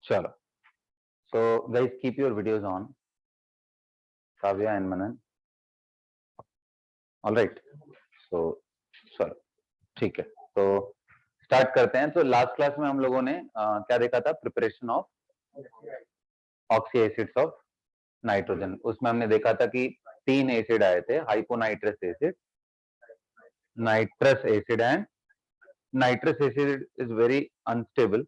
चलो, so guys keep your videos on, Kavya and Manan. All right, so चलो ठीक है, तो स्टार्ट करते हैं। तो लास्ट क्लास में हम लोगों ने क्या देखा था? Preparation of oxyacids of nitrogen. उसमें हमने देखा था कि 3 एसिड आए थे, hyponitrous acid, nitrous acid and nitrous acid is very unstable.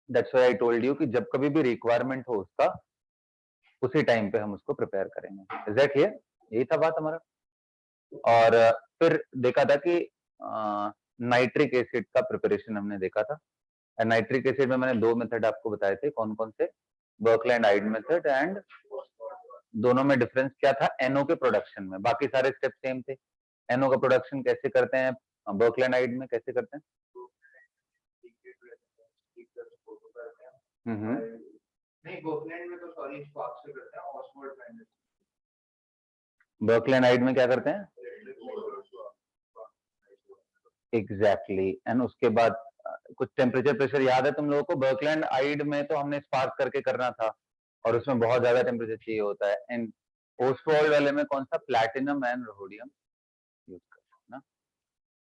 That's why I told you कि जब कभी भी रिक्वायरमेंट हो उसका, उसी टाइम पे हम उसको प्रिपेयर करेंगे। Is that clear? यही था बात हमारा। और फिर देखा था कि नाइट्रिक एसिड का प्रिपरेशन हमने देखा था। नाइट्रिक एसिड में मैंने 2 मेथड आपको बताए थे, कौन कौन से? बर्कलैंड आइड मेथड, एंड दोनों में डिफरेंस क्या था? एनओ के प्रोडक्शन में। बाकी सारे स्टेप सेम थे। एनओ का प्रोडक्शन कैसे करते हैं बर्कलैंड आइड में, कैसे करते हैं? नहीं, बर्कलैंड में तो सॉरी स्पार्क से करते हैं, ऑक्सफोर्ड में। बर्कलैंड आइड में क्या करते हैं? एग्जैक्टली। एंड उसके बाद कुछ टेम्परेचर प्रेशर याद है तुम लोगों को? बर्कलैंड आइड में तो हमने स्पार्क करके करना था और उसमें बहुत ज्यादा टेम्परेचर चाहिए होता है। एंड ओस्टवर्ल्ड वाले में कौन सा? प्लैटिनम एंड रोडियम यूज करते हैं ना,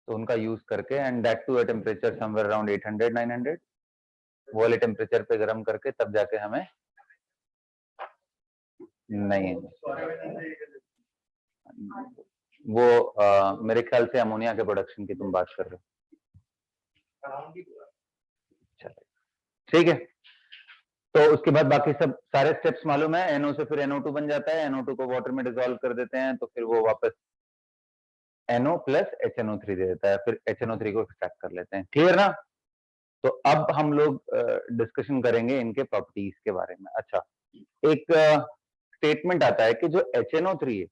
तो उनका यूज करके, and that to a temperature somewhere around 800 900, वो वाले टेम्परेचर पे गर्म करके तब जाके हमें नहीं, वो मेरे ख्याल से अमोनिया के प्रोडक्शन की तुम बात कर रहे हो। चलिए ठीक है, तो उसके बाद बाकी सब सारे स्टेप्स मालूम है। NO से फिर NO2 बन जाता है, NO2 को वाटर में डिसॉल्व कर देते हैं, तो फिर वो वापस NO प्लस HNO3 दे देता है, फिर HNO3 को एक्सट्रैक्ट कर लेते हैं। क्लियर ना? तो अब हम लोग डिस्कशन करेंगे इनके प्रॉपर्टीज के बारे में। अच्छा, एक स्टेटमेंट आता है कि जो HNO3 है,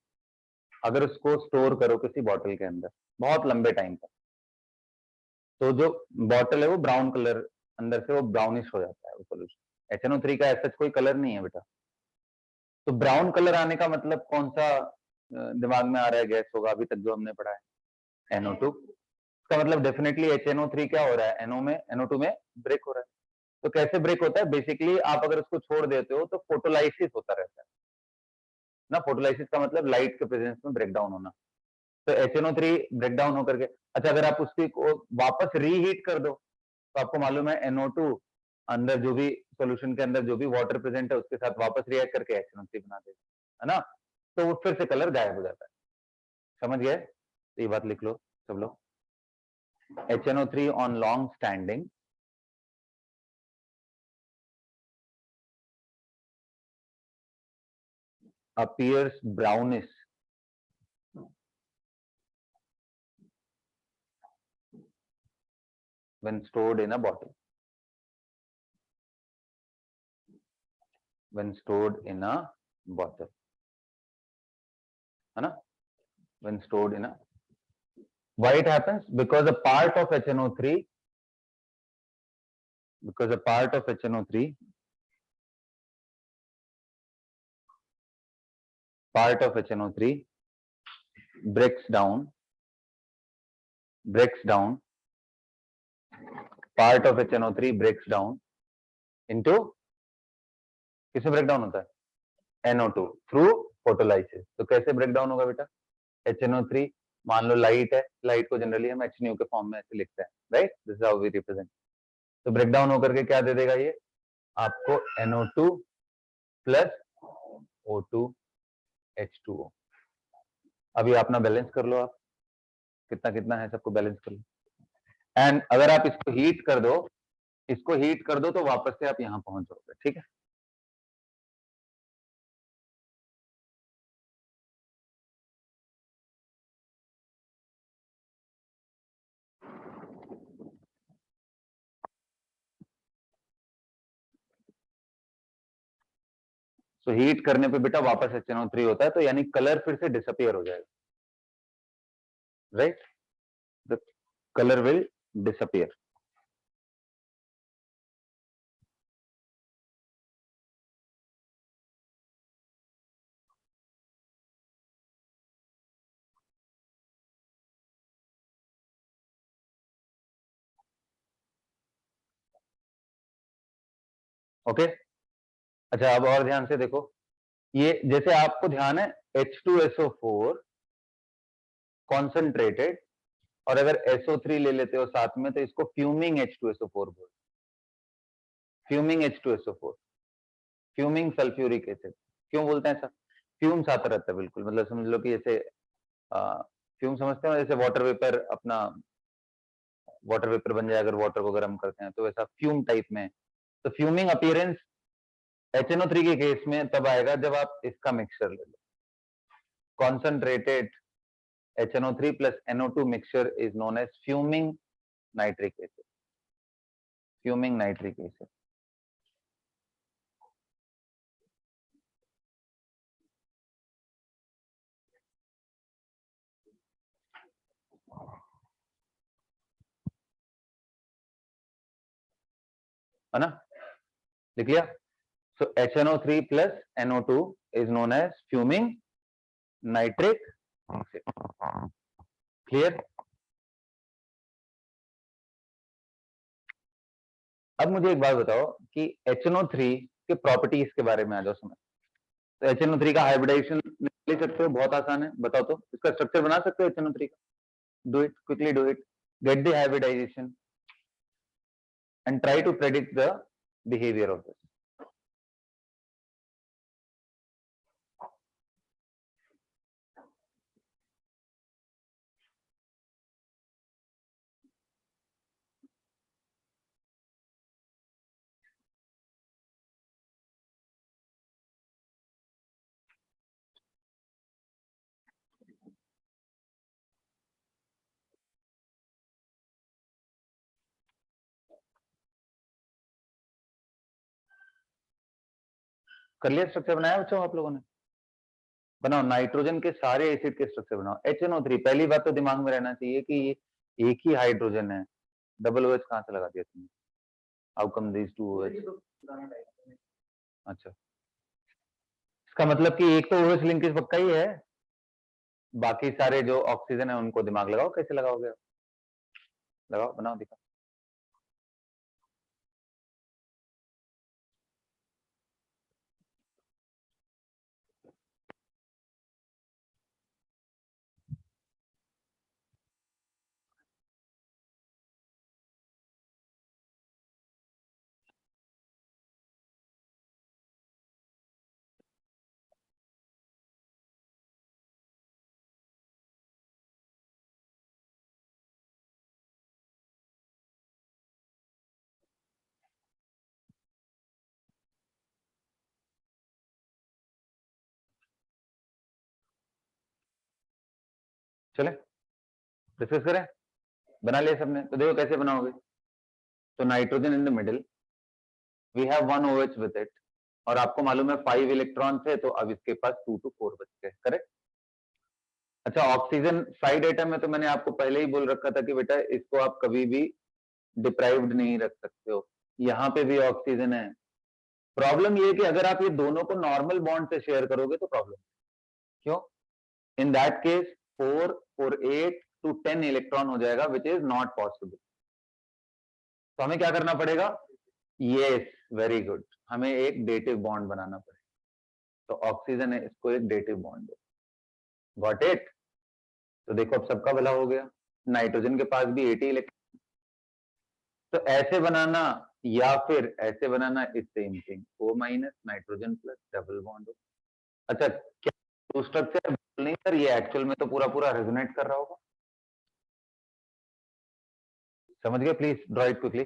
अगर उसको स्टोर करो किसी बॉटल के अंदर बहुत लंबे टाइम तक, तो जो बॉटल है वो ब्राउन कलर, अंदर से वो ब्राउनिश हो जाता है वो सोल्यूशन। HNO3 का ऐसा कोई कलर नहीं है बेटा। तो ब्राउन कलर आने का मतलब कौन सा दिमाग में आ रहा है? गैस होगा अभी तक जो हमने पढ़ा है, NO2। इसका मतलब डेफिनेटली HNO3 क्या हो रहा है? NO में, NO2 में ब्रेक हो रहा है। तो कैसे ब्रेक होता है? बेसिकली आप अगर उसको छोड़ देते हो तो फोटोलाइसिस होता रहता है ना। फोटोलाइसिस का मतलब लाइट के प्रेजेंस में ब्रेकडाउन होना। तो HNO3 ब्रेकडाउन होकर के, अच्छा अगर आप उसकी को वापस रीहीट कर दो, तो आपको मालूम है NO2 अंदर जो भी सॉल्यूशन के अंदर जो भी वाटर प्रेजेंट है उसके साथ वापस रिएक्ट करके HNO3 बना देगा, है ना। तो वो फिर से कलर गायब हो जाता है। समझ गए? तो ये बात लिख लो सब लोग। HNO3 on long standing appears brownish when stored in a bottle. When stored in a bottle, है ना? When stored in a, why it happens? Because a part of HNO3, because a part of HNO3, part of HNO3 breaks down, part of HNO3 breaks down into, किसमें break down होता है? NO2 through photolysis. तो कैसे break down होगा बेटा? HNO3 मान लो light है, लाइट को जनरली हम HNO के फॉर्म में ऐसे लिखते हैं, right? This is how we represent. तो ब्रेक डाउन होकर के क्या दे देगा ये आपको? NO2 plus O2 H2O। अभी अपना बैलेंस कर लो, आप कितना कितना है सबको बैलेंस कर लो। एंड अगर आप इसको हीट कर दो, इसको हीट कर दो, तो वापस से आप यहां पहुंच जाओगे। ठीक है, तो हीट करने पे बेटा वापस HNO3 होता है, तो यानी कलर फिर से डिसअपियर हो जाएगा, right? The colour will disappear. Okay. अच्छा अब और ध्यान से देखो, ये जैसे आपको ध्यान है H2SO4 कॉन्सेंट्रेटेड, और अगर SO3 ले लेते हो साथ में तो इसको फ्यूमिंग H2SO4 बोलते, fuming H2SO4, fuming sulphuric acid. क्यों बोलते हैं ऐसा? फ्यूम्स आता रहता है बिल्कुल, मतलब समझ लो कि जैसे फ्यूम समझते हो, जैसे वाटर वेपर, अपना वाटर वेपर बन जाए अगर वाटर को गर्म करते हैं, तो वैसा फ्यूम टाइप में। तो फ्यूमिंग अपीयरेंस HNO3 के केस में तब आएगा जब आप इसका मिक्सचर ले लो, concentrated HNO3 plus NO2 mixture is known as fuming nitric acid, fuming nitric acid। है ना, लिख लिया? So HNO3 plus NO2 is known as fuming nitric acid। Clear? अब मुझे एक बात बताओ कि HNO3 के प्रॉपर्टीज के बारे में आ जाओ समझ। तो HNO3 का हाइब्रिडाइजेशन ले सकते हो, बहुत आसान है, बताओ तो इसका स्ट्रक्चर बना सकते हो HNO3 का? Do it quickly, do it, get the hybridisation and try to predict the behavior of this। कर लिया स्ट्रक्चर, बनाया बच्चों आप लोगों ने? बनाओ, नाइट्रोजन के सारे एसिड के स्ट्रक्चर बनाओ। HNO3, पहली बात तो दिमाग में रहना चाहिए कि ये एक ही हाइड्रोजन है, डबल OH कहां से लगा दिया तुमने? How come these two OH? अच्छा, इसका मतलब कि एक तो OH लिंकेज पक्का ही है, बाकी सारे जो ऑक्सीजन है उनको दिमाग लगाओ, कैसे लगाओगे? लगाओ, बनाओ, दिखाओ। चले डिस्कस करें? बना लिया सबने? तो देखो कैसे बनाओगे। तो nitrogen in the middle, we have one OH with it, और आपको मालूम है 5 इलेक्ट्रॉन थे, तो अब इसके पास 2 to 4 बच गए, करेक्ट? अच्छा, ऑक्सीजन साइड एटम में तो मैंने आपको पहले ही बोल रखा था कि बेटा इसको आप कभी भी डिप्राइव्ड नहीं रख सकते हो। यहाँ पे भी ऑक्सीजन है। प्रॉब्लम ये है कि अगर आप ये दोनों को नॉर्मल बॉन्ड से शेयर करोगे तो प्रॉब्लम, क्यों? In that case 4 4 8 to 10 electron हो जाएगा, विच इज नॉट पॉसिबल। तो हमें क्या करना पड़ेगा? यस, वेरी गुड, हमें एक डेटिव बॉन्ड बनाना पड़ेगा। तो ऑक्सीजन है, इसको एक डेटिव बॉन्ड दो। Got it? तो देखो अब सबका भला हो गया, नाइट्रोजन के पास भी 80 इलेक्ट्रॉन। तो ऐसे बनाना या फिर ऐसे बनाना is same thing, O minus nitrogen plus double bond. अच्छा, क्या टू स्ट्रक्चर नहीं सर, ये एक्चुअल में तो पूरा पूरा रेजोनेट कर रहा होगा। समझ गए? Please draw it quickly.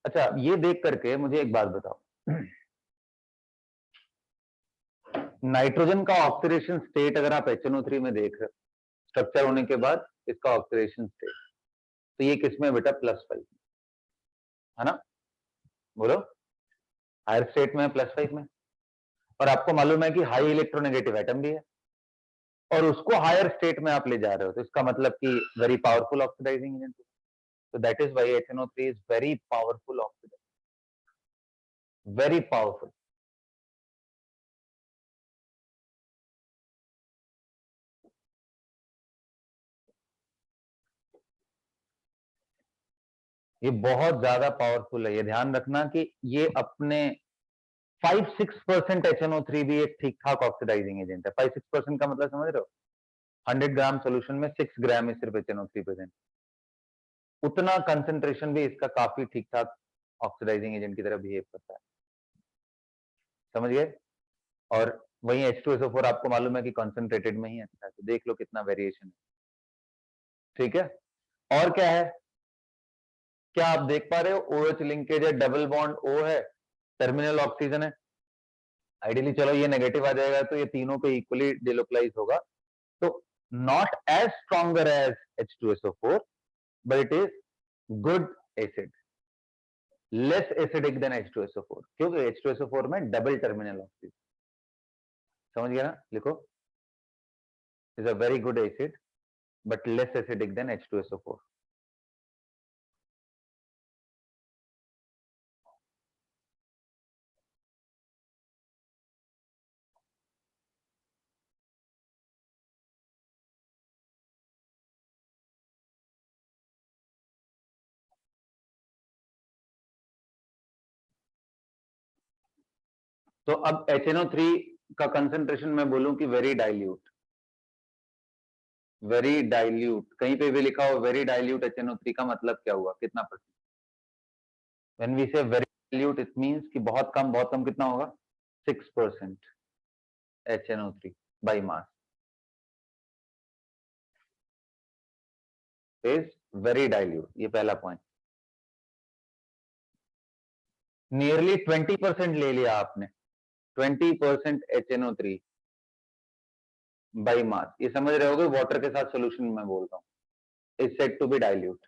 अच्छा, ये देख करके मुझे एक बात बताओ, नाइट्रोजन का ऑक्सीडेशन स्टेट अगर आप HNO3 में देख रहे हो, स्ट्रक्चर होने के बाद इसका ऑक्सीडेशन स्टेट, तो ये किसमें बेटा? +5, है ना? बोलो, हायर स्टेट में, +5 में। और आपको मालूम है कि हाई इलेक्ट्रोनेगेटिव एटम भी है, और उसको हायर स्टेट में आप ले जा रहे हो, तो इसका मतलब कि very powerful oxidising agent. So that is why HNO3 is very powerful oxidant, very powerful। ये बहुत ज्यादा पावरफुल है, ये ध्यान रखना कि ये अपने 5-6% HNO3 भी एक ठीक ठाक ऑक्सीडाइजिंग एजेंट है। 5-6% का मतलब समझ रहे हो? 100 ग्राम सोल्यूशन में 6 ग्राम है सिर्फ HNO3 प्रेजेंट। उतना कंसेंट्रेशन भी इसका काफी ठीक ठाक ऑक्सीडाइजिंग एजेंट की तरह बिहेव करता है, समझ गए? और वही H2SO4 आपको मालूम है कि कंसंट्रेटेड में ही अच्छा है, तो देख लो कितना वेरिएशन है, ठीक है? और क्या है, क्या आप देख पा रहे हो? OH लिंकेज है, डबल बॉन्ड O है, टर्मिनल ऑक्सीजन है। आइडियली चलो ये नेगेटिव आ जाएगा तो ये तीनों पे इक्वली डिलोकलाइज होगा, तो not as stronger as H2SO4 but it is good acid, less acidic than H2SO4, क्योंकि H2SO4 में डबल टर्मिनल ऑक्सीजन, समझ गया ना? लिखो, is a very good acid but less acidic than H2SO4। तो अब HNO3 का कंसेंट्रेशन मैं बोलूं कि वेरी डाइल्यूट, वेरी डाइल्यूट, कहीं पे भी लिखा हो वेरी डाइल्यूट HNO3 का मतलब क्या हुआ, कितना परसेंट? व्हेन वी से वेरी डाइल्यूट इट मींस कि बहुत कम कितना होगा? 6% HNO3 by mass is very dilute, ये पहला पॉइंट। नियरली 20% ले लिया आपने, 20% HNO3 बाई मास, ये समझ रहे होगे वाटर के साथ सोल्यूशन में बोल रहा हूं, is said to be dilute,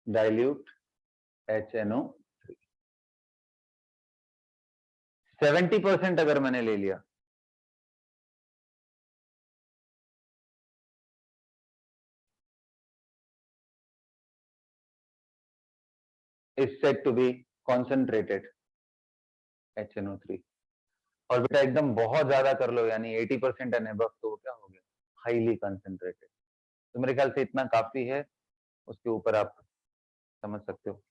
dilute HNO3। 70% अगर मैंने ले लिया is said to be concentrated HNO3। और बेटा एकदम बहुत ज्यादा कर लो, यानी 80% एंड अबव, तो क्या हो गया? Highly concentrated. तो मेरे ख्याल से इतना काफी है, उसके ऊपर आप समझ सकते हो।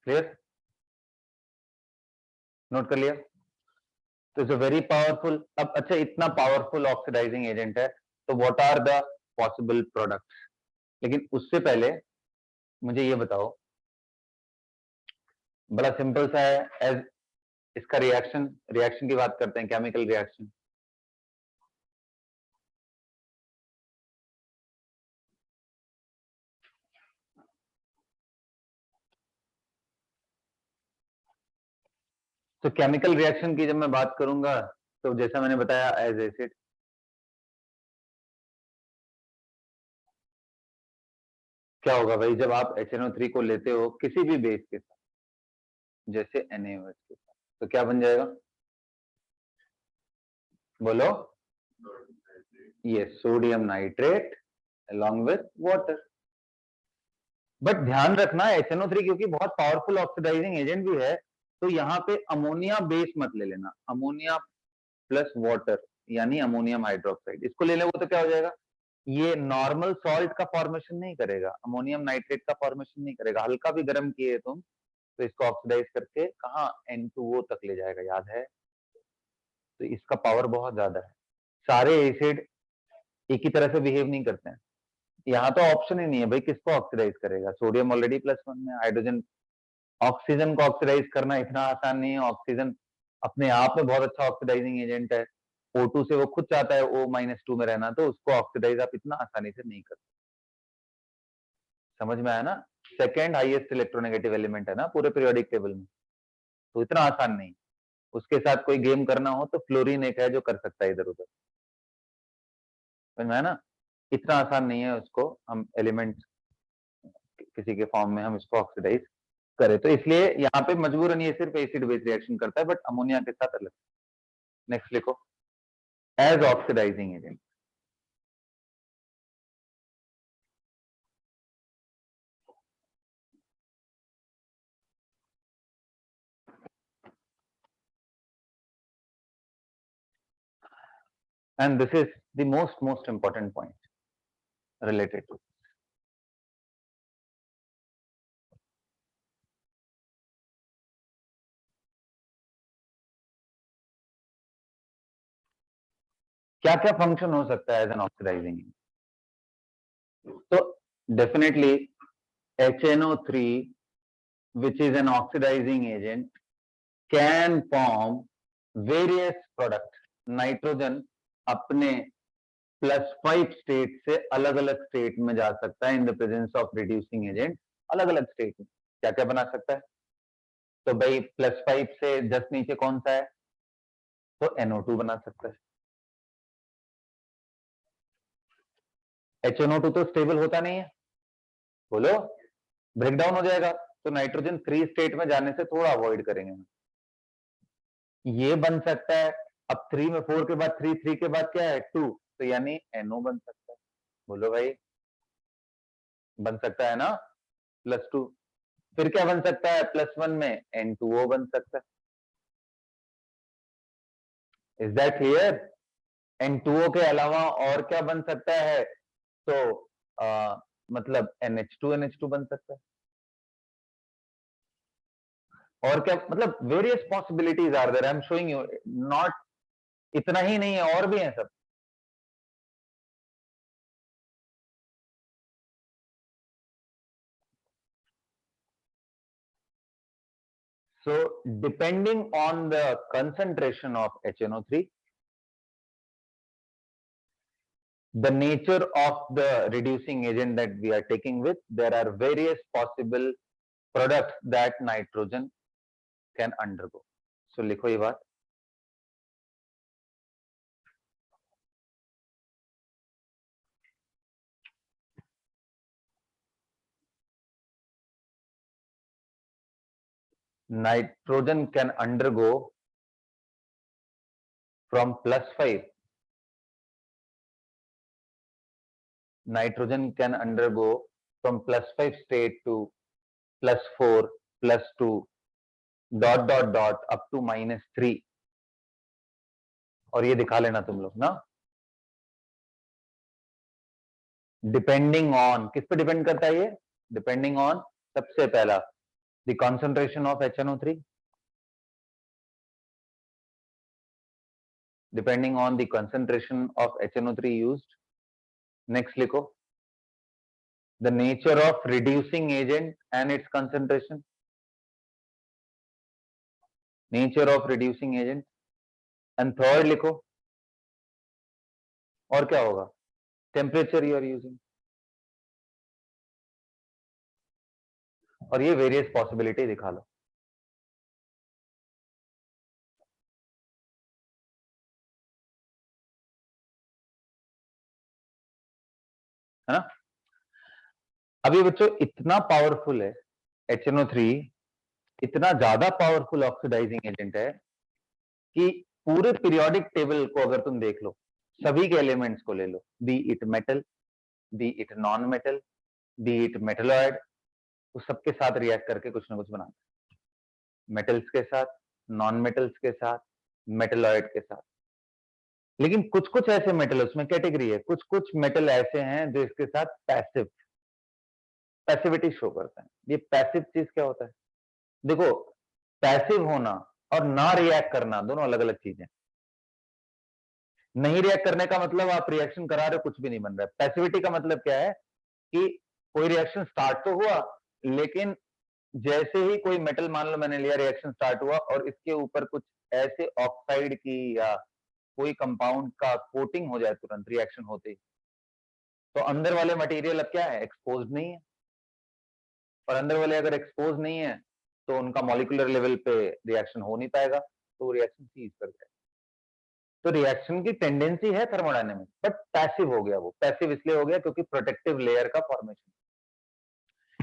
क्लियर? नोट कर लिया? तो इट्स अ वेरी पावरफुल। अब अच्छा, इतना पावरफुल ऑक्सीडाइजिंग एजेंट है, तो what are the possible products? लेकिन उससे पहले मुझे ये बताओ, बड़ा सिंपल सा है, एज इसका रिएक्शन, रिएक्शन की बात करते हैं, केमिकल रिएक्शन। तो केमिकल रिएक्शन की जब मैं बात करूंगा, तो जैसा मैंने बताया एज एसिड, क्या होगा भाई जब आप HNO3 को लेते हो किसी भी बेस के साथ, जैसे NaOH के साथ, तो क्या बन जाएगा? बोलो, ये sodium nitrate along with water. But ध्यान रखना HNO3 क्योंकि बहुत पावरफुल ऑक्सीडाइजिंग एजेंट भी है, तो यहाँ पे अमोनिया बेस मत ले लेना, अमोनिया प्लस वाटर यानी अमोनियम हाइड्रोक्साइड, इसको ले लेंगे तो क्या हो जाएगा? ये नॉर्मल सॉल्ट का फॉर्मेशन नहीं करेगा, अमोनियम नाइट्रेट का फॉर्मेशन नहीं करेगा, हल्का भी गर्म किए तुम तो इसको ऑक्सीडाइज करके कहा N2O तक ले जाएगा, याद है? तो इसका पावर बहुत ज्यादा है। सारे एसिड एक ही तरह से बिहेव नहीं करते हैं, यहाँ तो ऑप्शन ही नहीं है भाई, किसको ऑक्सीडाइज करेगा? सोडियम ऑलरेडी +1 में, हाइड्रोजन, ऑक्सीजन को ऑक्सीडाइज करना इतना आसान नहीं है। ऑक्सीजन अपने आप में बहुत अच्छा ऑक्सीडाइजिंग एजेंट है, O2 से वो खुद चाहता है O-2 में रहना, तो उसको ऑक्सीडाइज आप इतना आसानी से नहीं कर, समझ में आया ना? सेकेंड हाईएस्ट इलेक्ट्रोनेगेटिव एलिमेंट है ना पूरे पीरियोडिक टेबल में, तो इतना आसान नहीं। उसके साथ कोई गेम करना हो तो फ्लोरीन एक है जो कर सकता है इधर उधर, समझ में आया ना? इतना आसान नहीं है उसको हम एलिमेंट किसी के फॉर्म में हम इसको ऑक्सीडाइज करें, तो इसलिए यहाँ पे मजबूरन ये सिर्फ एसिड बेस रिएक्शन करता है, बट अमोनिया के साथ अलग। नेक्स्ट लिखो, as oxidising agent. and this is the most important point related to क्या क्या फंक्शन हो सकता है एज एन ऑक्सीडाइजिंग। तो definitely HNO3 which is an oxidizing agent can form various products। Nitrogen अपने +5 स्टेट से अलग अलग स्टेट में जा सकता है in the presence of reducing agent. अलग अलग स्टेट में क्या क्या बना सकता है? तो भाई +5 से जस्ट नीचे कौन सा है? तो NO2 बना सकता है। HNO2 तो स्टेबल होता नहीं है, बोलो ब्रेकडाउन हो जाएगा, तो नाइट्रोजन 3 स्टेट में जाने से थोड़ा अवॉइड करेंगे। ये बन सकता है। अब 3 में 4 के बाद 3, 3 के बाद क्या है 2, तो यानी NO बन सकता है। बोलो भाई बन सकता है ना +2। फिर क्या बन सकता है +1 में N2O बन सकता है। Is that clear? N2O के अलावा और क्या बन सकता है? तो मतलब NH2 बन सकता है। और क्या मतलब various possibilities are there, I am showing you. Not इतना ही नहीं है, और भी है सब। So depending on the concentration of HNO3, the nature of the reducing agent that we are taking with, there are various possible products that nitrogen can undergo. So लिखो ये बात। Nitrogen can undergo from +5. Nitrogen can undergo from +5 state to +4, +2, dot up to -3। और ये दिखा लेना तुम लोग ना। डिपेंडिंग ऑन, किस पे डिपेंड करता है ये? डिपेंडिंग ऑन सबसे पहला the concentration of HNO3, depending on the concentration of HNO3 used. Next लिखो the nature of reducing agent and its concentration, nature of reducing agent. And third लिखो और क्या होगा? Temperature you are using. और ये various possibility दिखा लो। है ना? अभी बच्चों इतना पावरफुल है HNO3, इतना ज्यादा पावरफुल ऑक्सीडाइजिंग एजेंट है कि पूरे पीरियोडिक टेबल को अगर तुम देख लो, सभी के एलिमेंट्स को ले लो, be it metal, be it non metal, be it metalloid, तो सबके साथ रिएक्ट करके कुछ ना कुछ बनाते हैं। मेटल्स के साथ, नॉन मेटल्स के साथ, मेटलॉइड के साथ। लेकिन कुछ कुछ ऐसे मेटल, उसमें कैटेगरी है, कुछ कुछ मेटल ऐसे हैं जो इसके साथ पैसिव, पैसिविटी शो करते हैं। ये पैसिव चीज क्या होता है? देखो पैसिव होना और ना रिएक्ट करना दोनों अलग अलग चीजें। नहीं रिएक्ट करने का मतलब आप रिएक्शन करा रहे हो, कुछ भी नहीं बन रहा है। पैसिविटी का मतलब क्या है कि कोई रिएक्शन स्टार्ट तो हुआ, लेकिन जैसे ही कोई मेटल मान लो मैंने लिया, रिएक्शन स्टार्ट हुआ और इसके ऊपर कुछ ऐसे ऑक्साइड की या कोई कंपाउंड का कोटिंग हो जाए तुरंत रिएक्शन होते ही, तो अंदर वाले मटेरियल अब क्या है? एक्सपोज नहीं है। और अंदर वाले अगर एक्सपोज नहीं है तो उनका मॉलिक्यूलर लेवल पे रिएक्शन हो नहीं पाएगा, तो रिएक्शन सीज कर जाएगा। तो रिएक्शन की टेंडेंसी है थर्मोडायनेमिक्स, बट पैसिव हो गया। वो पैसिव इसलिए हो गया क्योंकि प्रोटेक्टिव लेयर का फॉर्मेशन।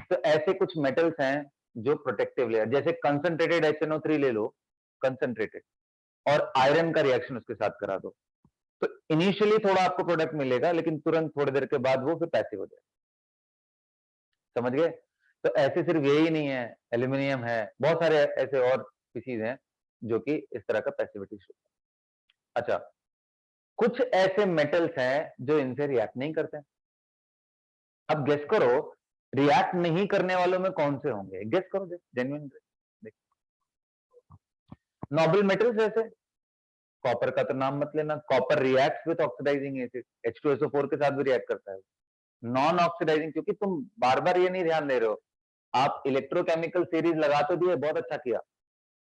तो ऐसे कुछ मेटल्स हैं जो प्रोटेक्टिव लेयर, जैसे कंसंट्रेटेड HNO3 ले लो, कंसंट्रेटेड, और आयरन का रिएक्शन उसके साथ करा दो, तो इनिशियली थोड़ा आपको प्रोडक्ट मिलेगा, लेकिन तुरंत थोड़ी देर के बाद वो फिर पैसिव हो जाएगा। समझ गए? तो ऐसे सिर्फ यही नहीं है, एल्यूमिनियम है, बहुत सारे ऐसे और स्पीशीज हैं जो कि इस तरह का पैसिविटी शो। अच्छा, कुछ ऐसे मेटल्स हैं जो इनसे रिएक्ट नहीं करते। अब गेस करो रिएक्ट नहीं करने वालों में कौन से होंगे, गेस करो, जेन्युइन। नोबल मेटल्स जैसे कॉपर का तो नाम मत लेना, copper reacts with oxidising acid, H2SO4 के साथ भी रिएक्ट करता है। नॉन ऑक्सीडाइजिंग, क्योंकि तुम बार बार ये नहीं ध्यान दे रहे हो, आप इलेक्ट्रोकेमिकल सीरीज लगा तो दिए, बहुत अच्छा किया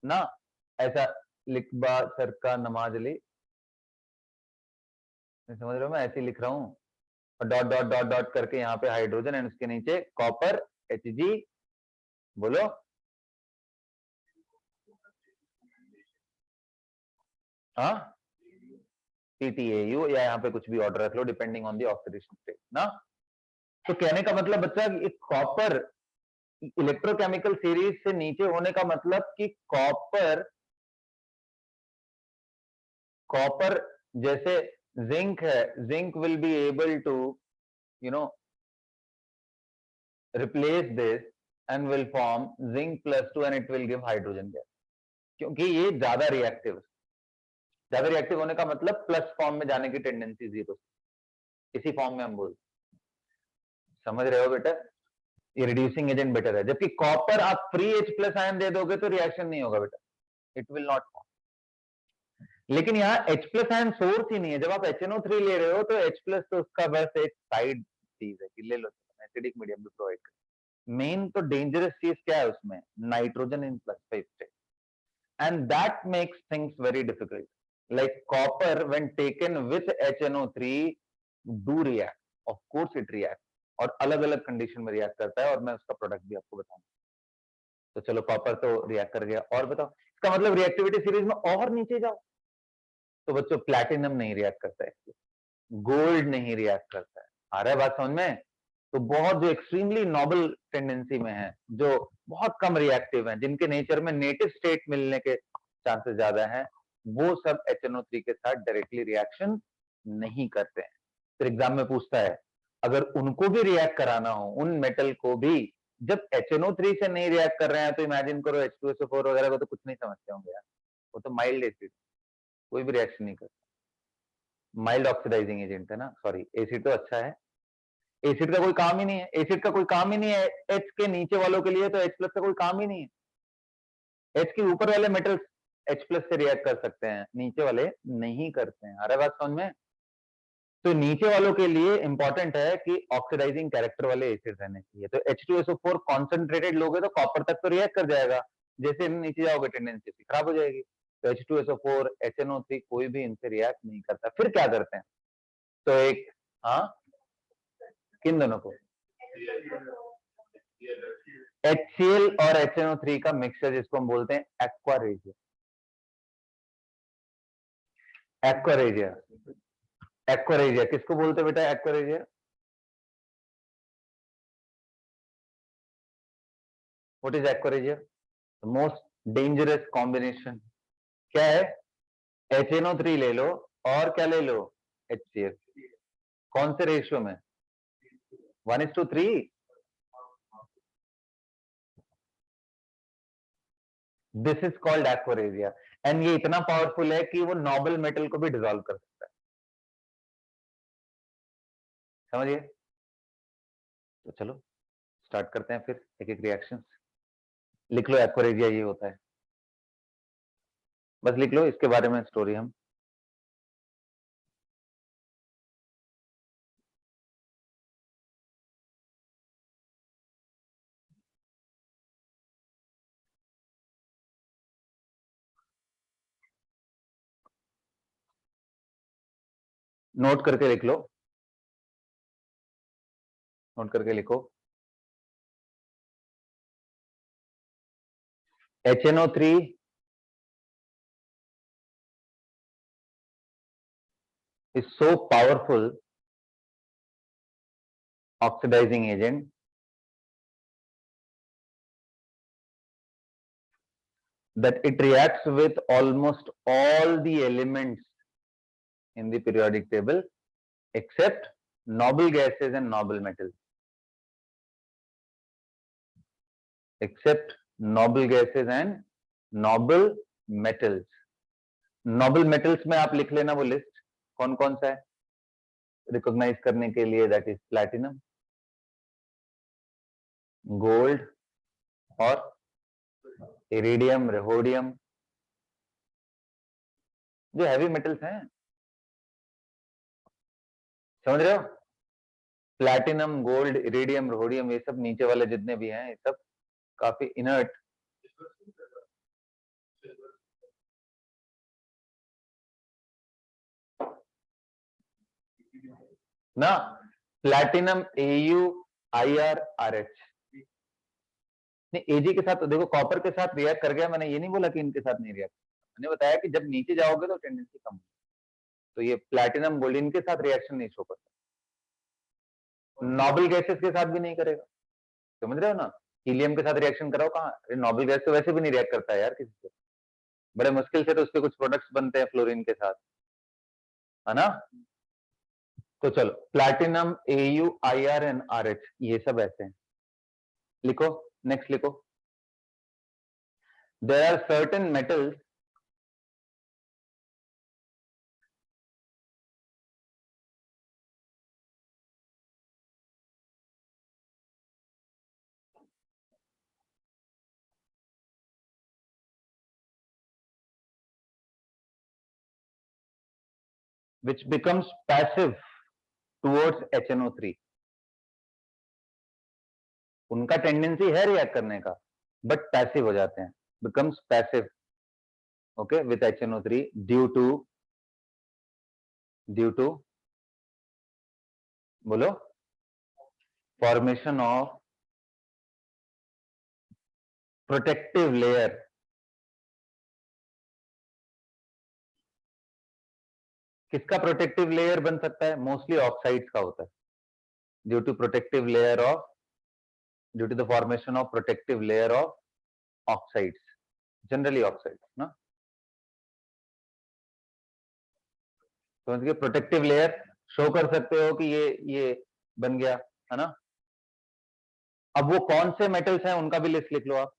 ना, ऐसा लिखबा सर का नमाज ली, समझ रहे हो, मैं ऐसे लिख रहा हूं और डॉट डॉट डॉट डॉट करके यहाँ पे हाइड्रोजन एंड उसके नीचे कॉपर Hg, बोलो हाँ TTAU, या यहाँ पे कुछ भी ऑर्डर रख लो depending on the oxidation state ना। तो कहने का मतलब बच्चा एक कॉपर इलेक्ट्रोकेमिकल सीरीज से नीचे होने का मतलब कि कॉपर जैसे जिंक है, zinc will be able to replace this and will form zinc plus 2 and it will give hydrogen gas, क्योंकि ये ज्यादा रिएक्टिव होने का मतलब प्लस फॉर्म में जाने की टेंडेंसी जीरो, इसी फॉर्म में हम बोलते, समझ रहे हो बेटा, ये रिड्यूसिंग एजेंट बेटर है। जबकि कॉपर आप फ्री H+ आयन दे दोगे तो रिएक्शन नहीं होगा बेटा, इट विल नॉट फॉर्म। लेकिन यहाँ H+ आयन सोर्स ही नहीं है, जब आप HNO3 ले रहे हो तो H+ तो उसका बस एक साइड चीज है कि ले लो, एसिडिक मीडियम भी प्रोवाइड कर। मेन तो डेंजरस चीज क्या है उसमें, nitrogen in +5 state, and that makes things very difficult. Like copper when taken with HNO3 do react, of course it reacts, और अलग अलग कंडीशन में रिएक्ट करता है, और मैं उसका प्रोडक्ट भी आपको बताऊंगा। तो चलो कॉपर तो रिएक्ट कर गया, और बताओ इसका मतलब रिएक्टिविटी सीरीज में और नीचे जाओ तो बच्चों प्लैटिनम नहीं रिएक्ट करता है, गोल्ड नहीं रिएक्ट करता है, आ रहा है बात समझ में। तो बहुत जो एक्सट्रीमली नोबल टेंडेंसी में है, जो बहुत कम रिएक्टिव हैं, जिनके नेचर में नेटिव स्टेट मिलने के चांसेस ज्यादा हैं, वो सब HNO3 के साथ डायरेक्टली रिएक्शन नहीं करते हैं। फिर एग्जाम में पूछता है अगर उनको भी रिएक्ट कराना हो, उन मेटल को भी, जब HNO3 से नहीं रिएक्ट कर रहे हैं, तो इमेजिन करो H2SO4 वगैरह को तो कुछ नहीं समझते होंगे यार, वो तो माइल्ड एसिड, कोई भी रिएक्शन नहीं करता, माइल्ड ऑक्सीडाइजिंग एजेंट है ना, सॉरी एसिड तो अच्छा है, एसिड का कोई काम ही नहीं है, एसिड का कोई काम ही नहीं है, H के नीचे वालों के लिए तो H+ का कोई काम ही नहीं है। H के ऊपर वाले मेटल्स H+ से रिएक्ट कर सकते हैं, नीचे वाले नहीं करते हैं। अरे बात समझ में। तो नीचे वालों के लिए इंपॉर्टेंट है कि ऑक्सीडाइजिंग कैरेक्टर वाले एसिड रहने चाहिए। तो H2SO4 कॉन्सेंट्रेटेड लोगे तो कॉपर तक तो रिएक्ट कर जाएगा, जैसे नीचे जाओगे टेंडेंसी खराब हो जाएगी। तो H2SO4 HNO3 कोई भी इनसे रिएक्ट नहीं करता। फिर क्या करते हैं, तो एक, हाँ किन दोनों को, HCl और HNO3 का मिक्सचर, जिसको हम बोलते हैं एक्वारेजिया। एक्वारेजिया, एक्वारेजिया किसको बोलते हैं बेटा, aqua regia? What is aqua regia? Most dangerous combination क्या है, HNO3 ले लो और क्या ले लो, HCl, कौन से रेशियो में, 1:3। This is called aqua regia, and ये इतना पावरफुल है कि वो नोबल मेटल को भी डिसॉल्व कर सकता है, समझिए। तो चलो स्टार्ट करते हैं फिर एक एक रिएक्शन। लिख लो एक्वारेजिया ये होता है, बस लिख लो, इसके बारे में स्टोरी हम नोट करके लिख लो, नोट करके लिखो। HNO3 is so powerful oxidizing agent that it reacts with almost all the elements in the periodic table except noble gases and noble metals, except noble gases and noble metals। noble metals में आप लिख लेना वो list कौन कौन सा है recognise करने के लिए? दैट इज प्लैटिनम, गोल्ड और इरिडियम, रेहोडियम, जो हैवी मेटल्स हैं, समझ रहे हो? प्लैटिनम, गोल्ड, इरिडियम, रोडियम, ये सब नीचे वाले जितने भी हैं ये सब काफी इनर्ट। ना प्लैटिनम AuIrRH, नहीं एजी के साथ तो देखो कॉपर के साथ रिएक्ट कर गया, मैंने ये नहीं बोला कि इनके साथ नहीं रिएक्ट, मैंने बताया कि जब नीचे जाओगे तो टेंडेंसी कम होगी। तो ये प्लैटिनम गोल्ड इनके साथ रिएक्शन नहीं शो करता, नोबल गैसेस के साथ भी नहीं करेगा, समझ रहे हो ना? हीलियम के साथ रिएक्शन कराओ कहाँ, अरे नोबल गैस तो वैसे भी नहीं रिएक्ट करता है यार किसी से, बड़े मुश्किल से तो उसके कुछ प्रोडक्ट्स बनते हैं फ्लोरीन के साथ, है ना? तो चलो प्लैटिनम AuIrNRH ये सब ऐसे हैं, लिखो, नेक्स्ट लिखो। There are certain metals which becomes passive towards HNO3, उनका टेंडेंसी है रिएक्ट करने का बट पैसिव हो जाते हैं, becomes passive, okay, with HNO3 due to बोलो फॉर्मेशन ऑफ प्रोटेक्टिव लेयर, किसका प्रोटेक्टिव लेयर बन सकता है? मोस्टली ऑक्साइड्स का होता है, due to protective layer of, due to the formation of protective layer of oxides, generally oxides ना, समझ गए? प्रोटेक्टिव लेयर शो कर सकते हो कि ये बन गया, है ना? अब वो कौन से मेटल्स हैं उनका भी लिस्ट लिख लो आप।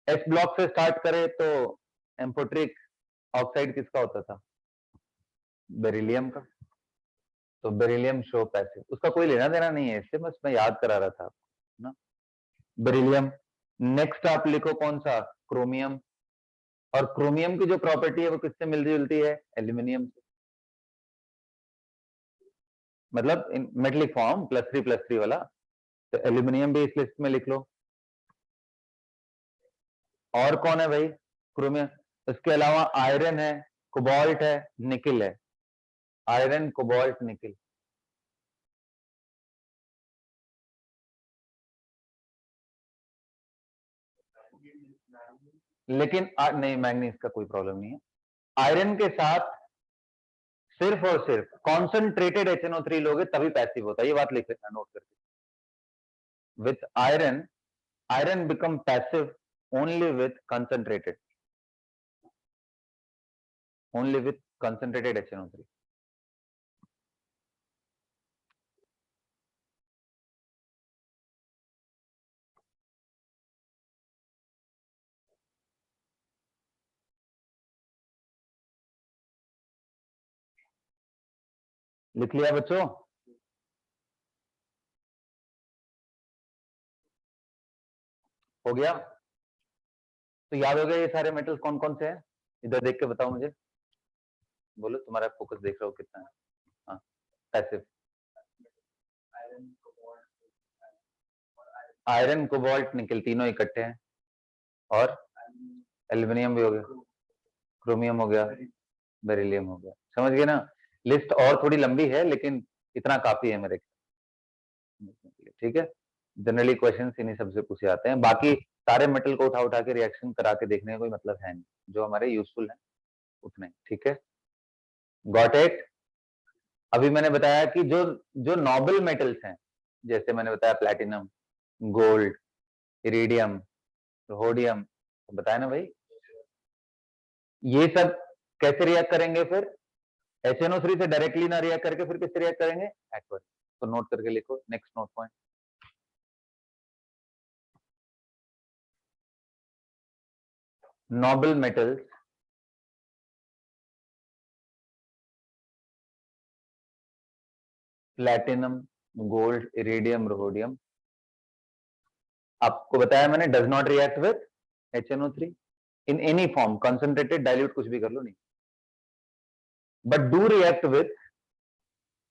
एस ब्लॉक से स्टार्ट करें तो एम्फोट्रिक ऑक्साइड किसका होता था? बेरिलियम का, तो बेरिलियम शो पैसिव, उसका कोई लेना देना नहीं है इससे, बस मैं याद करा रहा था आपको ना, बेरिलियम। नेक्स्ट आप लिखो कौन सा? क्रोमियम, और क्रोमियम की जो प्रॉपर्टी है वो किससे मिलती जुलती है? एल्यूमिनियम से, मतलब इन मेटलिक फॉर्म +3+3 वाला, तो एल्यूमिनियम भी इस लिस्ट में लिख लो। और कौन है भाई? क्रोमियम, इसके अलावा आयरन है, कोबाल्ट है, निकिल है, आयरन, कोबाल्ट, निकिल। लेकिन नहीं, मैग्नीज का कोई प्रॉब्लम नहीं है। आयरन के साथ सिर्फ और सिर्फ कॉन्सेंट्रेटेड HNO3 लोगे तभी पैसिव होता है, ये बात लिख लेना नोट करके। With iron, iron become passive only with concentrated, only with concentrated HNO3। लिख लिया बच्चों? हो गया? तो याद हो गया ये सारे मेटल्स कौन कौन से हैं? इधर देख के बताओ मुझे, बोलो तुम्हारा फोकस देख रहा हो कितना है। हाँ, पैसिव, आयरन, कोबाल्ट, निकल तीनों इकट्ठे हैं, और एल्यूमिनियम भी हो गया, क्रोमियम हो गया, बेरिलियम हो गया, समझ गए ना? लिस्ट और थोड़ी लंबी है लेकिन इतना काफी है मेरे, ठीक है? जनरली क्वेश्चन इन्हीं सबसे पूछे जाते हैं, बाकी सारे मेटल को उठा उठा के रिएक्शन करा के देखने का कोई मतलब है नहीं, जो हमारे यूजफुल है उतने, ठीक है? Got it? अभी मैंने बताया कि जो जो नोबल मेटल्स हैं, जैसे मैंने बताया प्लैटिनम, गोल्ड, इरिडियम, रोडियम, तो बताया ना भाई, ये सब कैसे रिएक्ट करेंगे फिर? HNO3 से डायरेक्टली ना रिएक्ट करके फिर किससे रिएक्ट करेंगे? एक्वस। तो नोट करके लिखो, next note point. Noble metals platinum, gold, iridium, rhodium. आपको बताया मैंने, does not react with HNO3 in any form, concentrated, dilute, कुछ भी कर लो, नहीं, but do react with,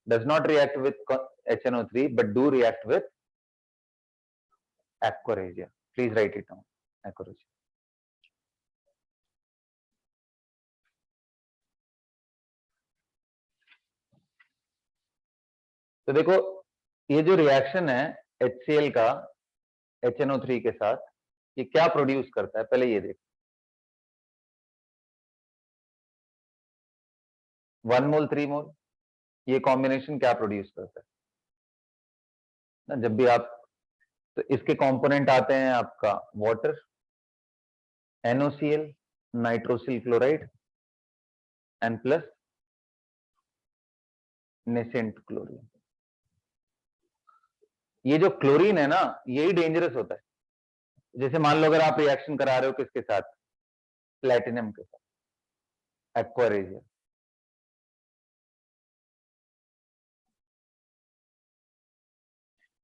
does not react with HNO3 but do react with aquaresia. Please write it down, aquaresia. तो देखो ये जो रिएक्शन है HCl का HNO3 के साथ, ये क्या प्रोड्यूस करता है पहले ये देखो। 1 मोल 3 मोल, ये कॉम्बिनेशन क्या प्रोड्यूस करता है ना, जब भी आप, तो इसके कंपोनेंट आते हैं आपका water, NOCl, nitrosyl chloride and plus nascent chlorine. ये जो क्लोरीन है ना, यही डेंजरस होता है। जैसे मान लो अगर आप रिएक्शन करा रहे हो किसके साथ, प्लैटिनम के साथ, एक्वारेजिया,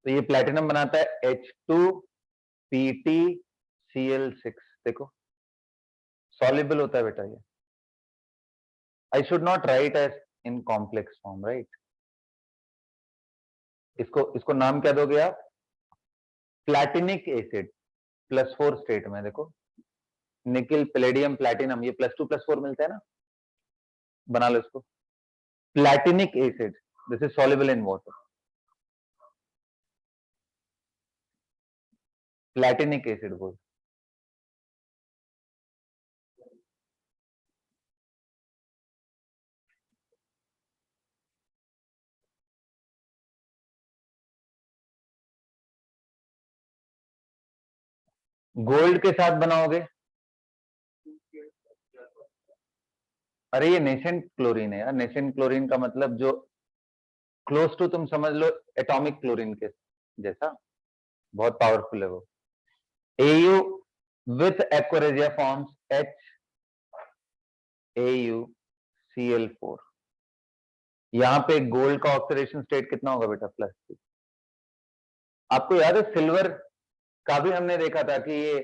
तो ये प्लैटिनम बनाता है H2PtCl6। देखो सॉल्युबल होता है बेटा ये। I should not write as in complex form, right. इसको नाम क्या दोगे आप, प्लैटिनिक एसिड, +4 स्टेट में। देखो निकिल, पैलेडियम, प्लैटिनम, ये +2 +4 मिलता है ना, बना लो इसको, platinic acid, this is soluble in water, platinic acid बोल। गोल्ड के साथ बनाओगे, अरे ये नेसेंट क्लोरीन है यार, नेसेंट क्लोरीन का मतलब जो क्लोज टू, तुम समझ लो एटॉमिक क्लोरीन के जैसा, बहुत पावरफुल है वो। AU with aqua regia forms HAuCl4। यहां पे गोल्ड का ऑक्सीडेशन स्टेट कितना होगा बेटा, +3। आपको याद है सिल्वर का भी हमने देखा था कि ये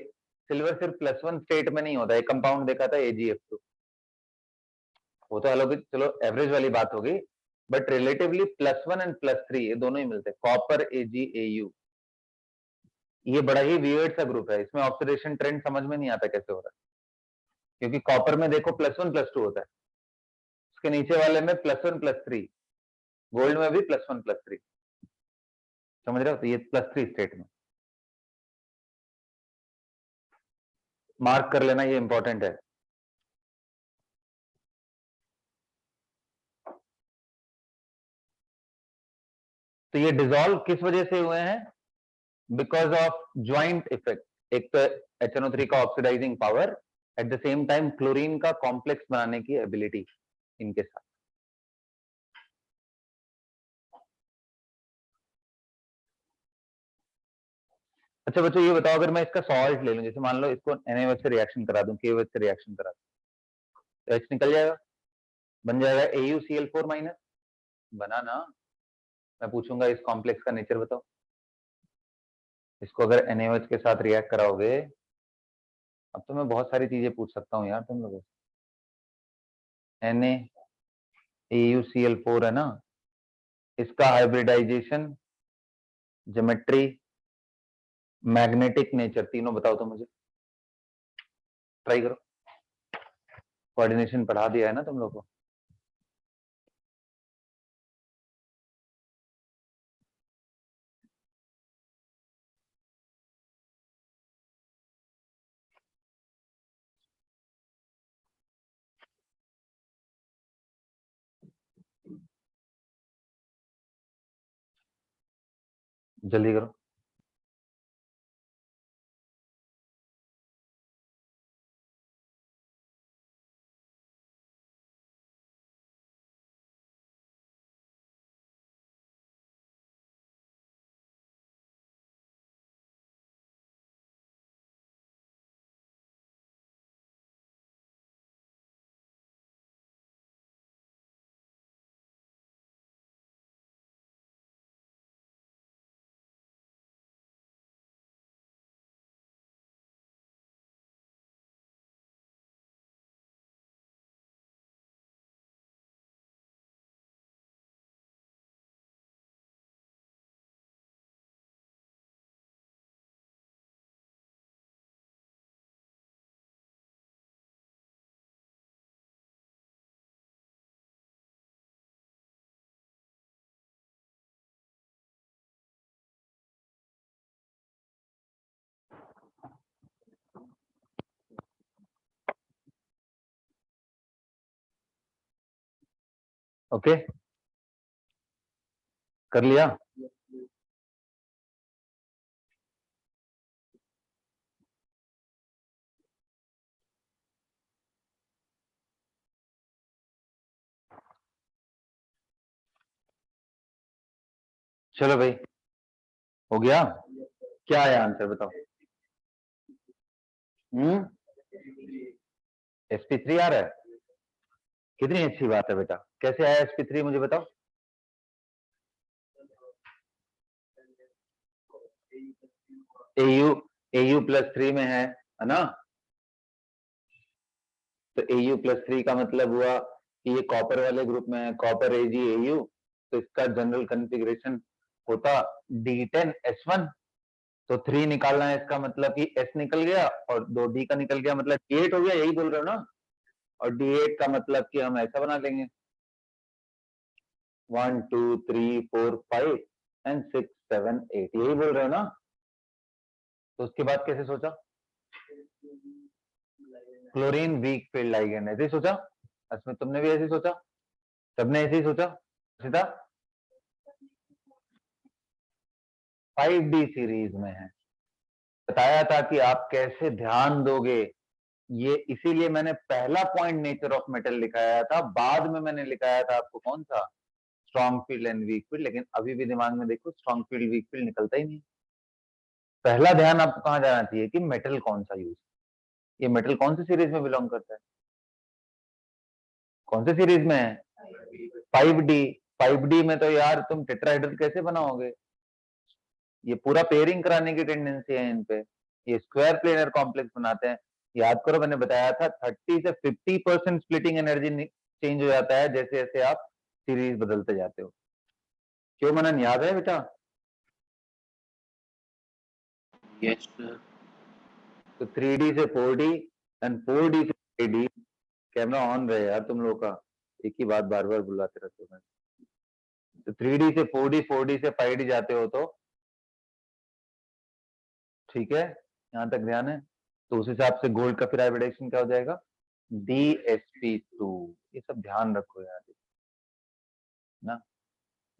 सिल्वर सिर्फ +1 स्टेट में नहीं होता, एक कंपाउंड देखा था AgF2, वो तो अलग, चलो एवरेज वाली बात होगी, बट रिलेटिवली +1 एंड +3 ये दोनों ही मिलते हैं, कॉपर AgAu। ये बड़ा ही वियर्ड सा ग्रुप है, इसमें ऑक्सीडेशन ट्रेंड समझ में नहीं आता कैसे हो रहा है, क्योंकि कॉपर में देखो +1 +2 होता है, उसके नीचे वाले में +1 +3, गोल्ड में भी +1 +3, समझ रहे हो, तो ये +3 स्टेट में मार्क कर लेना, ये इंपॉर्टेंट है। तो ये डिसॉल्व किस वजह से हुए हैं, बिकॉज ऑफ ज्वाइंट इफेक्ट, एक तो HNO3 का oxidising power, at the same time chlorine का कॉम्प्लेक्स बनाने की एबिलिटी इनके साथ। अच्छा बच्चों ये बताओ, अगर मैं इसका सॉल्ट ले लूं, जैसे मान लो इसको NaOH से रिएक्शन करा दूं, KOH से रिएक्शन करा दूं, तो H निकल जाएगा, बन जाएगा AuCl4-, बना ना। मैं पूछूंगा इस कॉम्प्लेक्स का नेचर बताओ, इसको अगर NaOH के साथ रिएक्ट कराओगे, अब तो मैं बहुत सारी चीजें पूछ सकता हूँ यार तुम लोगों से। NaAuCl4 है ना, इसका हाइब्रिडाइजेशन, ज्योमेट्री, मैग्नेटिक नेचर, तीनों बताओ तो मुझे, ट्राई करो, कोऑर्डिनेशन पढ़ा दिया है ना तुम लोगों को। जल्दी करो। ओके, कर लिया। चलो भाई, हो गया। क्या है आंसर बताओ। sp3 आ रहा है। कितनी अच्छी बात है बेटा। कैसे आया sp3 मुझे बताओ। au+3 में है ना। तो au+3 का मतलब हुआ कि ये कॉपर वाले ग्रुप में है, कॉपर AgAu। तो इसका जनरल कॉन्फ़िगरेशन होता D10S1। तो 3 निकालना है, इसका मतलब कि S निकल गया और 2D का निकल गया, मतलब D8 हो गया, यही बोल रहे हो ना। और D8 का मतलब कि हम ऐसा बना लेंगे 1 2 3 4 5 एंड 6 7 8, यही बोल रहे हो ना। तो उसके बाद कैसे सोचा। क्लोरीन वीक फील्ड लाइगेंड, ऐसे ही सोचा। इसमें तुमने भी ऐसे ही सोचा, सबने ऐसे ही सोचा सीधा। 5D सीरीज में है। बताया था कि आप कैसे ध्यान दोगे, ये इसीलिए मैंने पहला पॉइंट नेचर ऑफ मेटल लिखाया था, बाद में मैंने लिखाया था आपको कौन सा, strong field and weak field. लेकिन अभी भी दिमाग में देखो, स्ट्रॉन्ग फील्ड वीक फील्ड निकलता ही नहीं। पहला ध्यान आपको कहां जाना चाहिए कि मेटल कौन सा यूज, ये मेटल कौन सी सीरीज में बिलोंग करता है, कौन सी सीरीज में है। 5D। 5D में तो यार तुम टेट्राहेड्रल कैसे बनाओगे, ये पूरा पेयरिंग कराने की टेंडेंसी है इन पे। ये स्क्वायर प्लेनर कॉम्प्लेक्स बनाते हैं। याद करो, मैंने बताया था 30 से 50% स्प्लिटिंग एनर्जी चेंज हो जाता है जैसे जैसे आप सीरीज बदलते जाते हो। क्यों मनन, याद है बेटा। Yes sir. तो 3D से 4D एंड 4D से 5D। कैमरा ऑन रहे यार तुम लोग का, एक ही बात बार बार बुलाते रहते हो। तो 3D से 4D, 4D से 5D जाते हो तो ठीक है, यहां तक ध्यान है। तो उस हिसाब से गोल्ड का फिर हाइब्रिडेशन क्या हो जाएगा, DsP2। ये सब ध्यान रखो यार ना,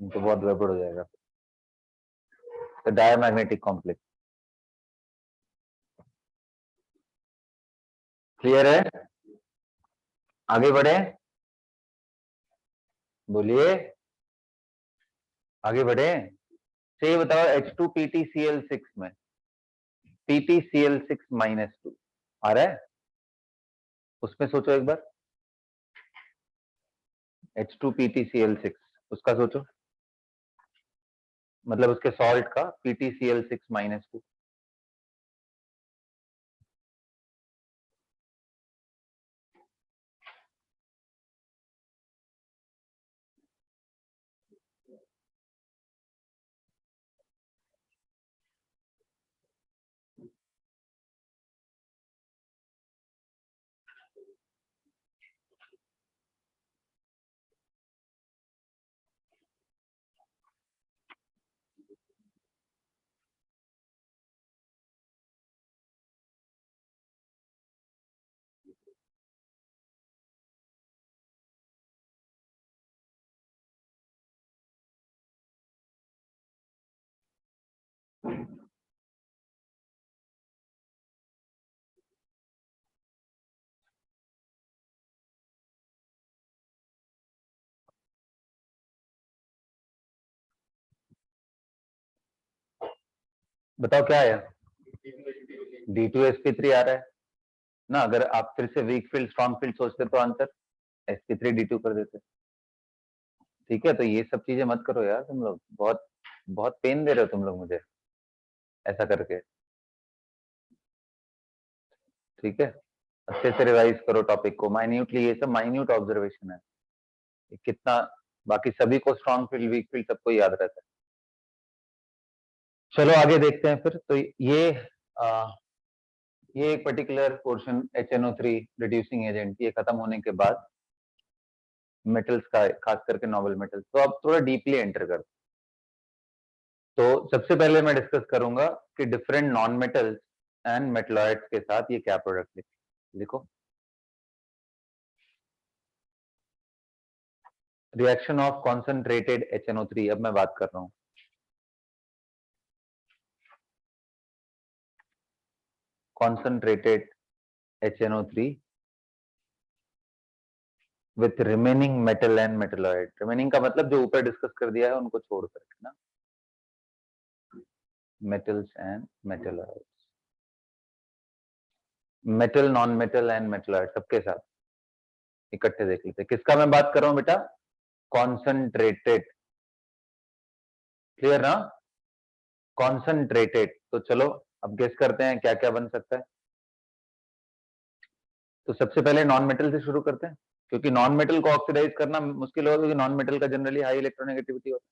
तो बहुत गड़बड़ हो जाएगा। तो डायमैग्नेटिक कॉम्प्लेक्स क्लियर है। आगे बढ़े, बोलिए आगे बढ़े। से बताओ H2PtCl6 में PtCl6-2 आ रहा है, उसमें सोचो एक बार। H2PtCl6 उसका सोचो, मतलब उसके सॉल्ट का PtCl6-2। बताओ क्या आया, D2sp3 आ रहा है ना। अगर आप फिर से वीक फील्ड स्ट्रॉन्ग फील्ड सोचते तो आंसर sp3d2 कर देते। ठीक है, तो ये सब चीजें मत करो यार तुम लोग, बहुत बहुत पेन दे रहे हो तुम लोग मुझे ऐसा करके। ठीक है, अच्छे से रिवाइज करो टॉपिक को माइन्यूटली, ये सब माइन्यूट ऑब्जर्वेशन है। ये कितना, बाकी सभी को स्ट्रॉन्ग फील्ड वीक फील्ड सबको याद रहता है। चलो आगे देखते हैं फिर। तो आ, ये एक particular portion HNO3 reducing agent, ये खत्म होने के बाद मेटल्स का, खास करके नोबल मेटल्स। तो अब थोड़ा डीपली एंटर कर। तो सबसे पहले मैं डिस्कस करूंगा कि different non metals and metalloids के साथ ये क्या प्रोडक्ट लिखो। रिएक्शन ऑफ कॉन्सेंट्रेटेड HNO3, अब मैं बात कर रहा हूं। Concentrated HNO3 with remaining metal and metalloid. Remaining का मतलब जो ऊपर डिस्कस कर दिया है उनको छोड़ करके ना, metals and metalloids, metal, non metal and metalloid सबके साथ इकट्ठे देख लेते हैं। किसका मैं बात कर रहा हूं बेटा? कॉन्सेंट्रेटेड, क्लियर ना? कॉन्सेंट्रेटेड। तो चलो अब गेस करते हैं क्या क्या बन सकता है। तो सबसे पहले नॉन मेटल से शुरू करते हैं, क्योंकि नॉन मेटल को ऑक्सीडाइज करना मुश्किल होगा, क्योंकि नॉन मेटल का जनरली हाई इलेक्ट्रोनेगेटिविटी होता है।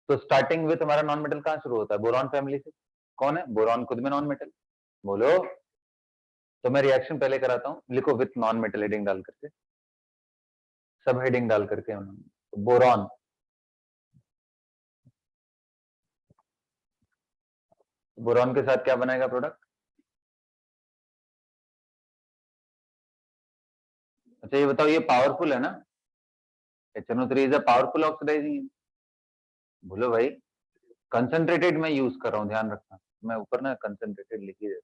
तो स्टार्टिंग विथ हमारा नॉन मेटल कहां शुरू होता है? बोरॉन फैमिली से। कौन है बोरॉन? खुद में नॉन मेटल, बोलो। तो मैं रिएक्शन पहले कराता हूं, लिखो विथ नॉन मेटल हेडिंग डाल करके, सब हेडिंग डाल करके। बोरॉन, बोरॉन के साथ क्या बनाएगा प्रोडक्ट? अच्छा ये बताओ, ये पावरफुल है ना? HNO3 is a powerful oxidising. बोलो भाई। कंसंट्रेटेड मैं यूज कर रहा हूं, ध्यान रखना, मैं ऊपर ना कंसंट्रेटेड लिख ही देता हूं।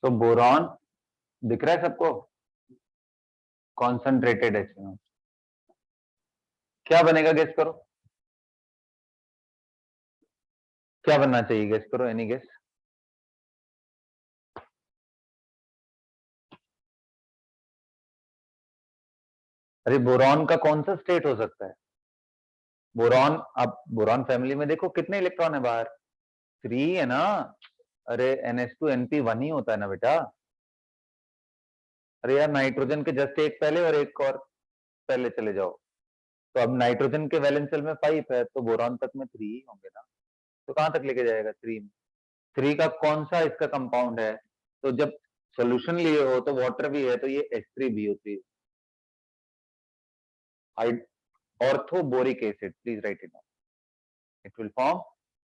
तो बोरॉन दिख रहा है सबको? कॉन्सेंट्रेटेड HNO, क्या बनेगा गेस करो? क्या बनना चाहिए? गेस करो, एनी गेस? अरे बोरॉन का कौन सा स्टेट हो सकता है? बोरॉन, अब बोरॉन फैमिली में देखो कितने इलेक्ट्रॉन है बाहर? 3 है ना। अरे NH2 NP1 ही होता है ना बेटा। अरे यार नाइट्रोजन के जस्ट एक पहले और एक और पहले चले जाओ। तो अब नाइट्रोजन के वैलेंस शेल में 5 है, तो बोरॉन तक में 3 ही होंगे ना। तो कहां तक लेके जाएगा? 3 में। 3 का कौन सा इसका कंपाउंड है? तो जब सोल्यूशन लिए हो तो वाटर भी है, तो ये H3BO3, orthoboric acid. Please right it down, it will form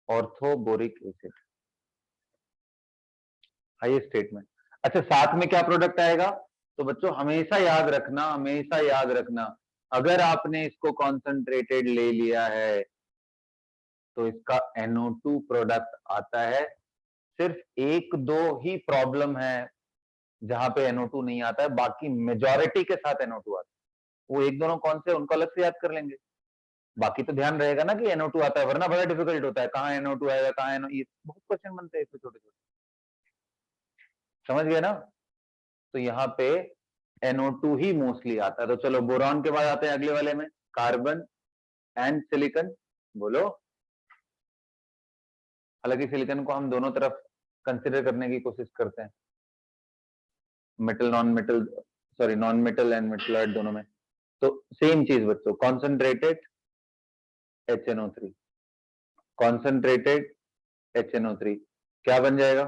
orthoboric acid, high statement. अच्छा साथ में क्या प्रोडक्ट आएगा? तो बच्चों हमेशा याद रखना, हमेशा याद रखना, अगर आपने इसको कॉन्सेंट्रेटेड ले लिया है तो इसका NO2 प्रोडक्ट आता है। सिर्फ एक दो ही प्रॉब्लम है जहां पे NO2 नहीं आता है, बाकी मेजॉरिटी के साथ NO2 आता है। वो एक दोनों कौन से, उनको अलग से याद कर लेंगे। बाकी तो ध्यान रहेगा ना कि NO2 आता है, वरना बड़ा डिफिकल्ट होता है, कहाँ NO2 आएगा, कहाँ NO, ये बहुत क्वेश्चन बनते हैं इसमें छोटे छोटे, समझ गए ना? तो यहाँ पे NO2 ही मोस्टली आता है। तो चलो बोरॉन के बाद आते हैं अगले वाले में, कार्बन एंड सिलिकॉन। बोलो। हालांकि सिलिकॉन को हम दोनों तरफ कंसिडर करने की कोशिश करते हैं, metal non metal, sorry non metal and metalloid दोनों में। तो सेम चीज बच्चों, कॉन्सेंट्रेटेड HNO3, कॉन्सेंट्रेटेड HNO3 क्या बन जाएगा?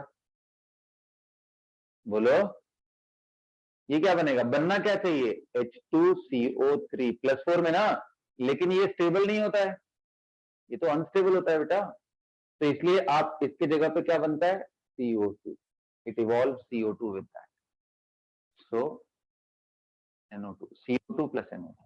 बोलो। ये क्या बनेगा? बनना क्या चाहिए? H2CO3 +4 में ना, लेकिन ये स्टेबल नहीं होता है, ये तो अनस्टेबल होता है बेटा। तो इसलिए आप इसके जगह पे क्या बनता है? CO2, it evolve CO2 with that, so NO2, CO2 + NO2।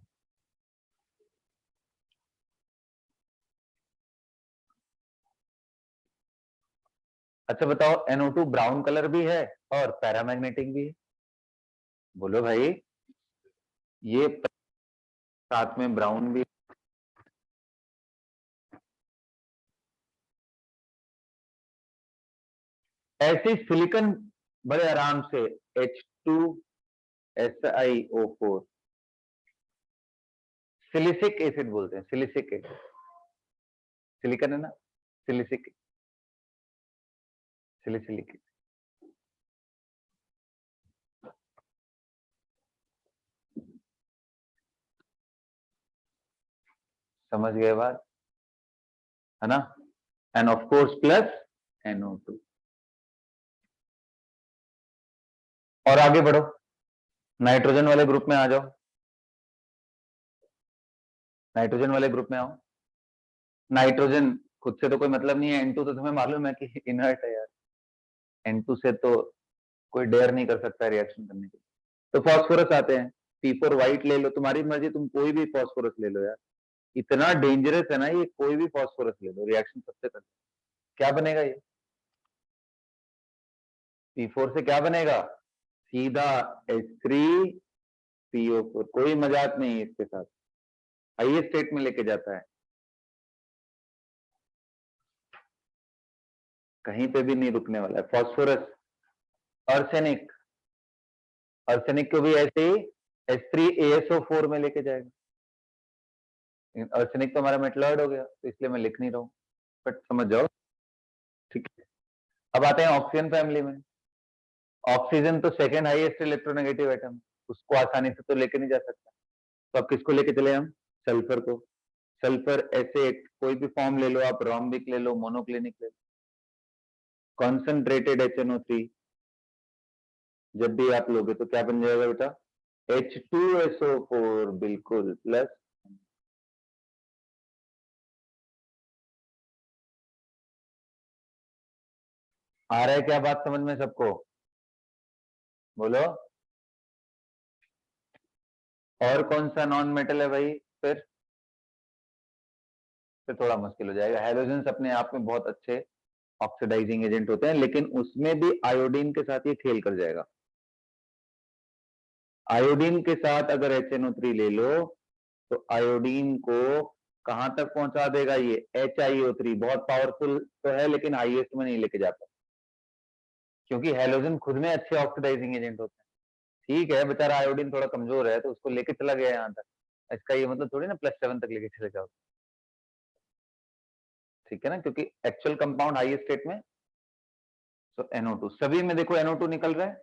अच्छा बताओ, NO2 ब्राउन कलर भी है और पैरामैग्नेटिक भी है। बोलो भाई। ये साथ में ब्राउन भी, ऐसे सिलिकॉन बड़े आराम से H2SiO4, सिलिसिक एसिड बोलते हैं, सिलिसिक एसिड, सिलिकॉन है ना, सिलिसिक, सिलिसिलिक। समझ गए बात, है ना? End of course plus NO2। और आगे बढ़ो, नाइट्रोजन वाले ग्रुप में आ जाओ। नाइट्रोजन वाले ग्रुप में आओ। नाइट्रोजन खुद से तो कोई मतलब नहीं है, N2 तो तुम्हें मालूम है कि इनर्ट है यार, N2 से तो कोई डेयर नहीं कर सकता रिएक्शन करने के। तो फास्फोरस आते हैं, P4 व्हाइट ले लो, तुम्हारी मर्जी, तुम कोई भी फास्फोरस ले लो यार, इतना डेंजरस है ना ये, कोई भी फास्फोरस ले लो, रिएक्शन सबसे कर। क्या बनेगा ये? P4 से क्या बनेगा? सीधा H3PO4, कोई मजाक नहीं है इसके साथ, हाईएस्ट स्टेट में लेके जाता है, कहीं पे भी नहीं रुकने वाला है। फास्फोरस, आर्सेनिक, आर्सेनिक को भी ऐसे ही H3ASO4 में लेके जाएगा। आर्सेनिक तो हमारा मेटलॉइड हो गया, तो इसलिए मैं लिख नहीं रहा हूं, बट समझ जाओ, ठीक है। अब आते हैं ऑक्सीजन फैमिली में। ऑक्सीजन तो सेकेंड हाईएस्ट इलेक्ट्रोनेगेटिव एटम, उसको आसानी से तो लेके नहीं जा सकता, तो अब किसको लेके चले हम? सल्फर को। सल्फर ऐसे कोई भी फॉर्म ले लो आप, रोम्बिक ले लो, मोनोक्लिनिक ले लो, कॉन्सेंट्रेटेड HNO3 जब भी आप लोगे तो क्या बन जाएगा बेटा? H2SO4, बिल्कुल, प्लस आ रहा है क्या बात समझ में सबको? बोलो। और कौन सा नॉन मेटल है भाई? फिर थोड़ा मुश्किल हो जाएगा। हैलोजेंस अपने आप में बहुत अच्छे ऑक्सीडाइजिंग एजेंट होते हैं, लेकिन उसमें भी आयोडीन के साथ ये खेल कर जाएगा। आयोडीन के साथ अगर HNO3 ले लो तो आयोडीन को कहां तक पहुंचा देगा ये? HiO3, बहुत पावरफुल तो है लेकिन हाईएस्ट में नहीं लेके जाता, क्योंकि हैलोजन खुद में अच्छे ऑक्सीडाइजिंग एजेंट होते हैं। ठीक है, बेचारा आयोडीन थोड़ा कमजोर है तो उसको लेके चला गया यहाँ तक, इसका ये मतलब थोड़ी ना +7 तक लेके चले जाओ, ठीक है ना, क्योंकि एक्चुअल कंपाउंड हाईएस्ट स्टेट में। तो NO2 सभी में देखो NO2 निकल रहा है,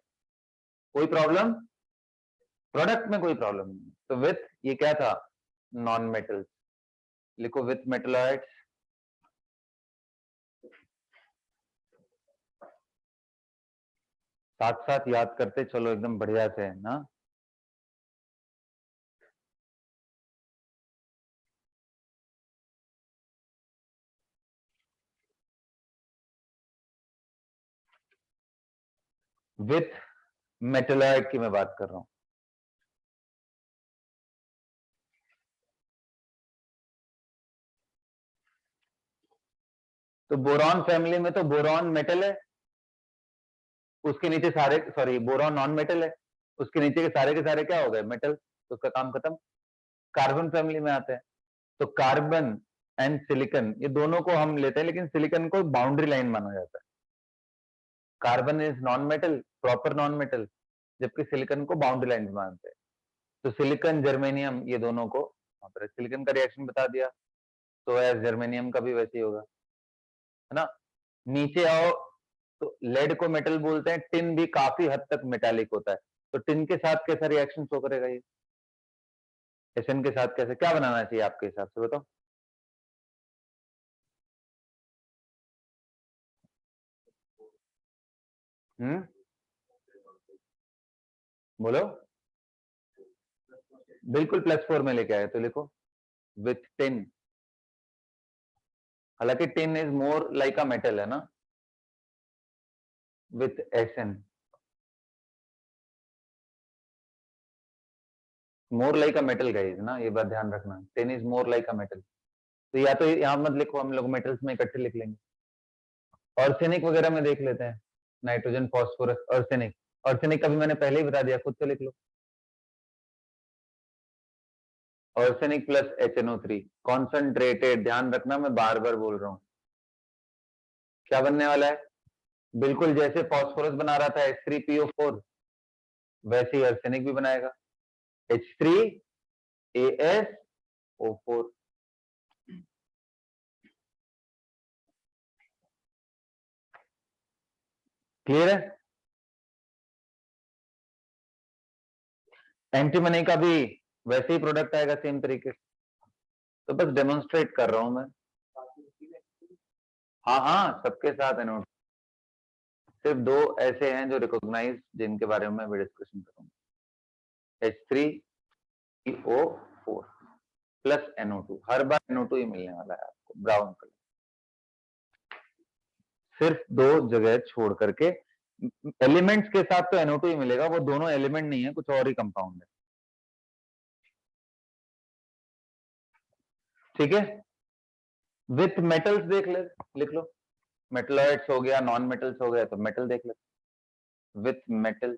कोई प्रॉब्लम? प्रोडक्ट में कोई प्रॉब्लम नहीं। तो विथ ये क्या था? नॉन मेटल, लिखो विथ मेटलॉइड्स, साथ साथ याद करते चलो एकदम बढ़िया से ना। विथ मेटलॉइड की मैं बात कर रहा हूं। तो बोरॉन फैमिली में तो बोरॉन मेटल है, उसके नीचे सारे, सॉरी बोरॉन नॉन मेटल है, उसके नीचे के सारे क्या हो गए? मेटल, तो उसका काम खत्म। कार्बन फैमिली में आते हैं, तो कार्बन एंड सिलिकन ये दोनों को हम लेते हैं, लेकिन सिलिकन को बाउंड्री लाइन माना जाता है। Carbon is non metal, proper noun metal, जबकि सिलिकन को बाउंड्री लाइन मानते हैं। तो सिलिकन जर्मेनियम ये दोनों को, सिलिकन का रिएक्शन बता दिया, तो एज जर्मेनियम का भी वैसे ही होगा, है ना। नीचे आओ तो लेड को मेटल बोलते हैं, टिन भी काफी हद तक मेटालिक होता है, तो टिन के साथ कैसा रिएक्शन शो करेगा ये? एसएन के साथ कैसे, क्या बनाना चाहिए आपके हिसाब से बताओ? हम्म, बोलो। बिल्कुल +4 में लेके आए, तो लिखो विथ टिन, हालांकि tin is more like a metal है ना, with S N, more like a metal guys ना, ये बात ध्यान रखना, tin is more like a metal. तो या तो यहां मत लिखो, हम लोग मेटल्स में इकट्ठे लिख लेंगे। आर्सेनिक वगैरह में देख लेते हैं, नाइट्रोजन, फास्फोरस, आर्सेनिक। आर्सेनिक का भी मैंने पहले ही बता दिया, खुद से लिख लो, आर्सेनिक प्लस HNO3 कॉन्सेंट्रेटेड, ध्यान रखना मैं बार बार बोल रहा हूं, क्या बनने वाला है? बिल्कुल जैसे फास्फोरस बना रहा था H3PO4, वैसे ही आर्सेनिक भी बनाएगा, H3AsO4। क्लियर है? एंटीमनी का भी वैसे ही प्रोडक्ट आएगा सेम तरीके से, तो बस डेमोन्स्ट्रेट कर रहा हूं मैं। हाँ हाँ, सबके साथ एनोड, सिर्फ दो ऐसे हैं जो रिकॉग्नाइज, जिनके बारे में मैं डिस्कशन करूंगा, H3PO4। प्लस NO2, हर बार NO2 ही मिलने वाला है आपको, ब्राउन कलर, सिर्फ 2 जगह छोड़ करके। एलिमेंट्स के साथ तो NO2 ही मिलेगा, वो दोनों एलिमेंट नहीं है, कुछ और ही कंपाउंड है, ठीक है। विथ मेटल्स देख ले, लिख लो, मेटलॉइड्स हो गया, नॉन मेटल्स हो गया, तो मेटल देख ले, विथ मेटल।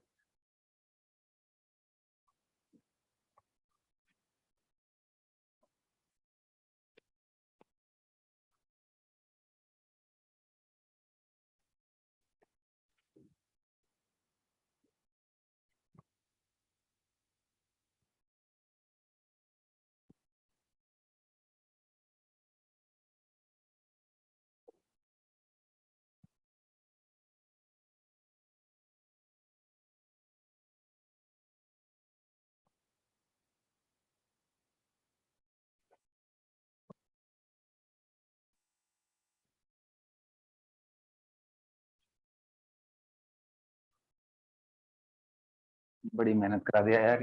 बड़ी मेहनत करा दिया यार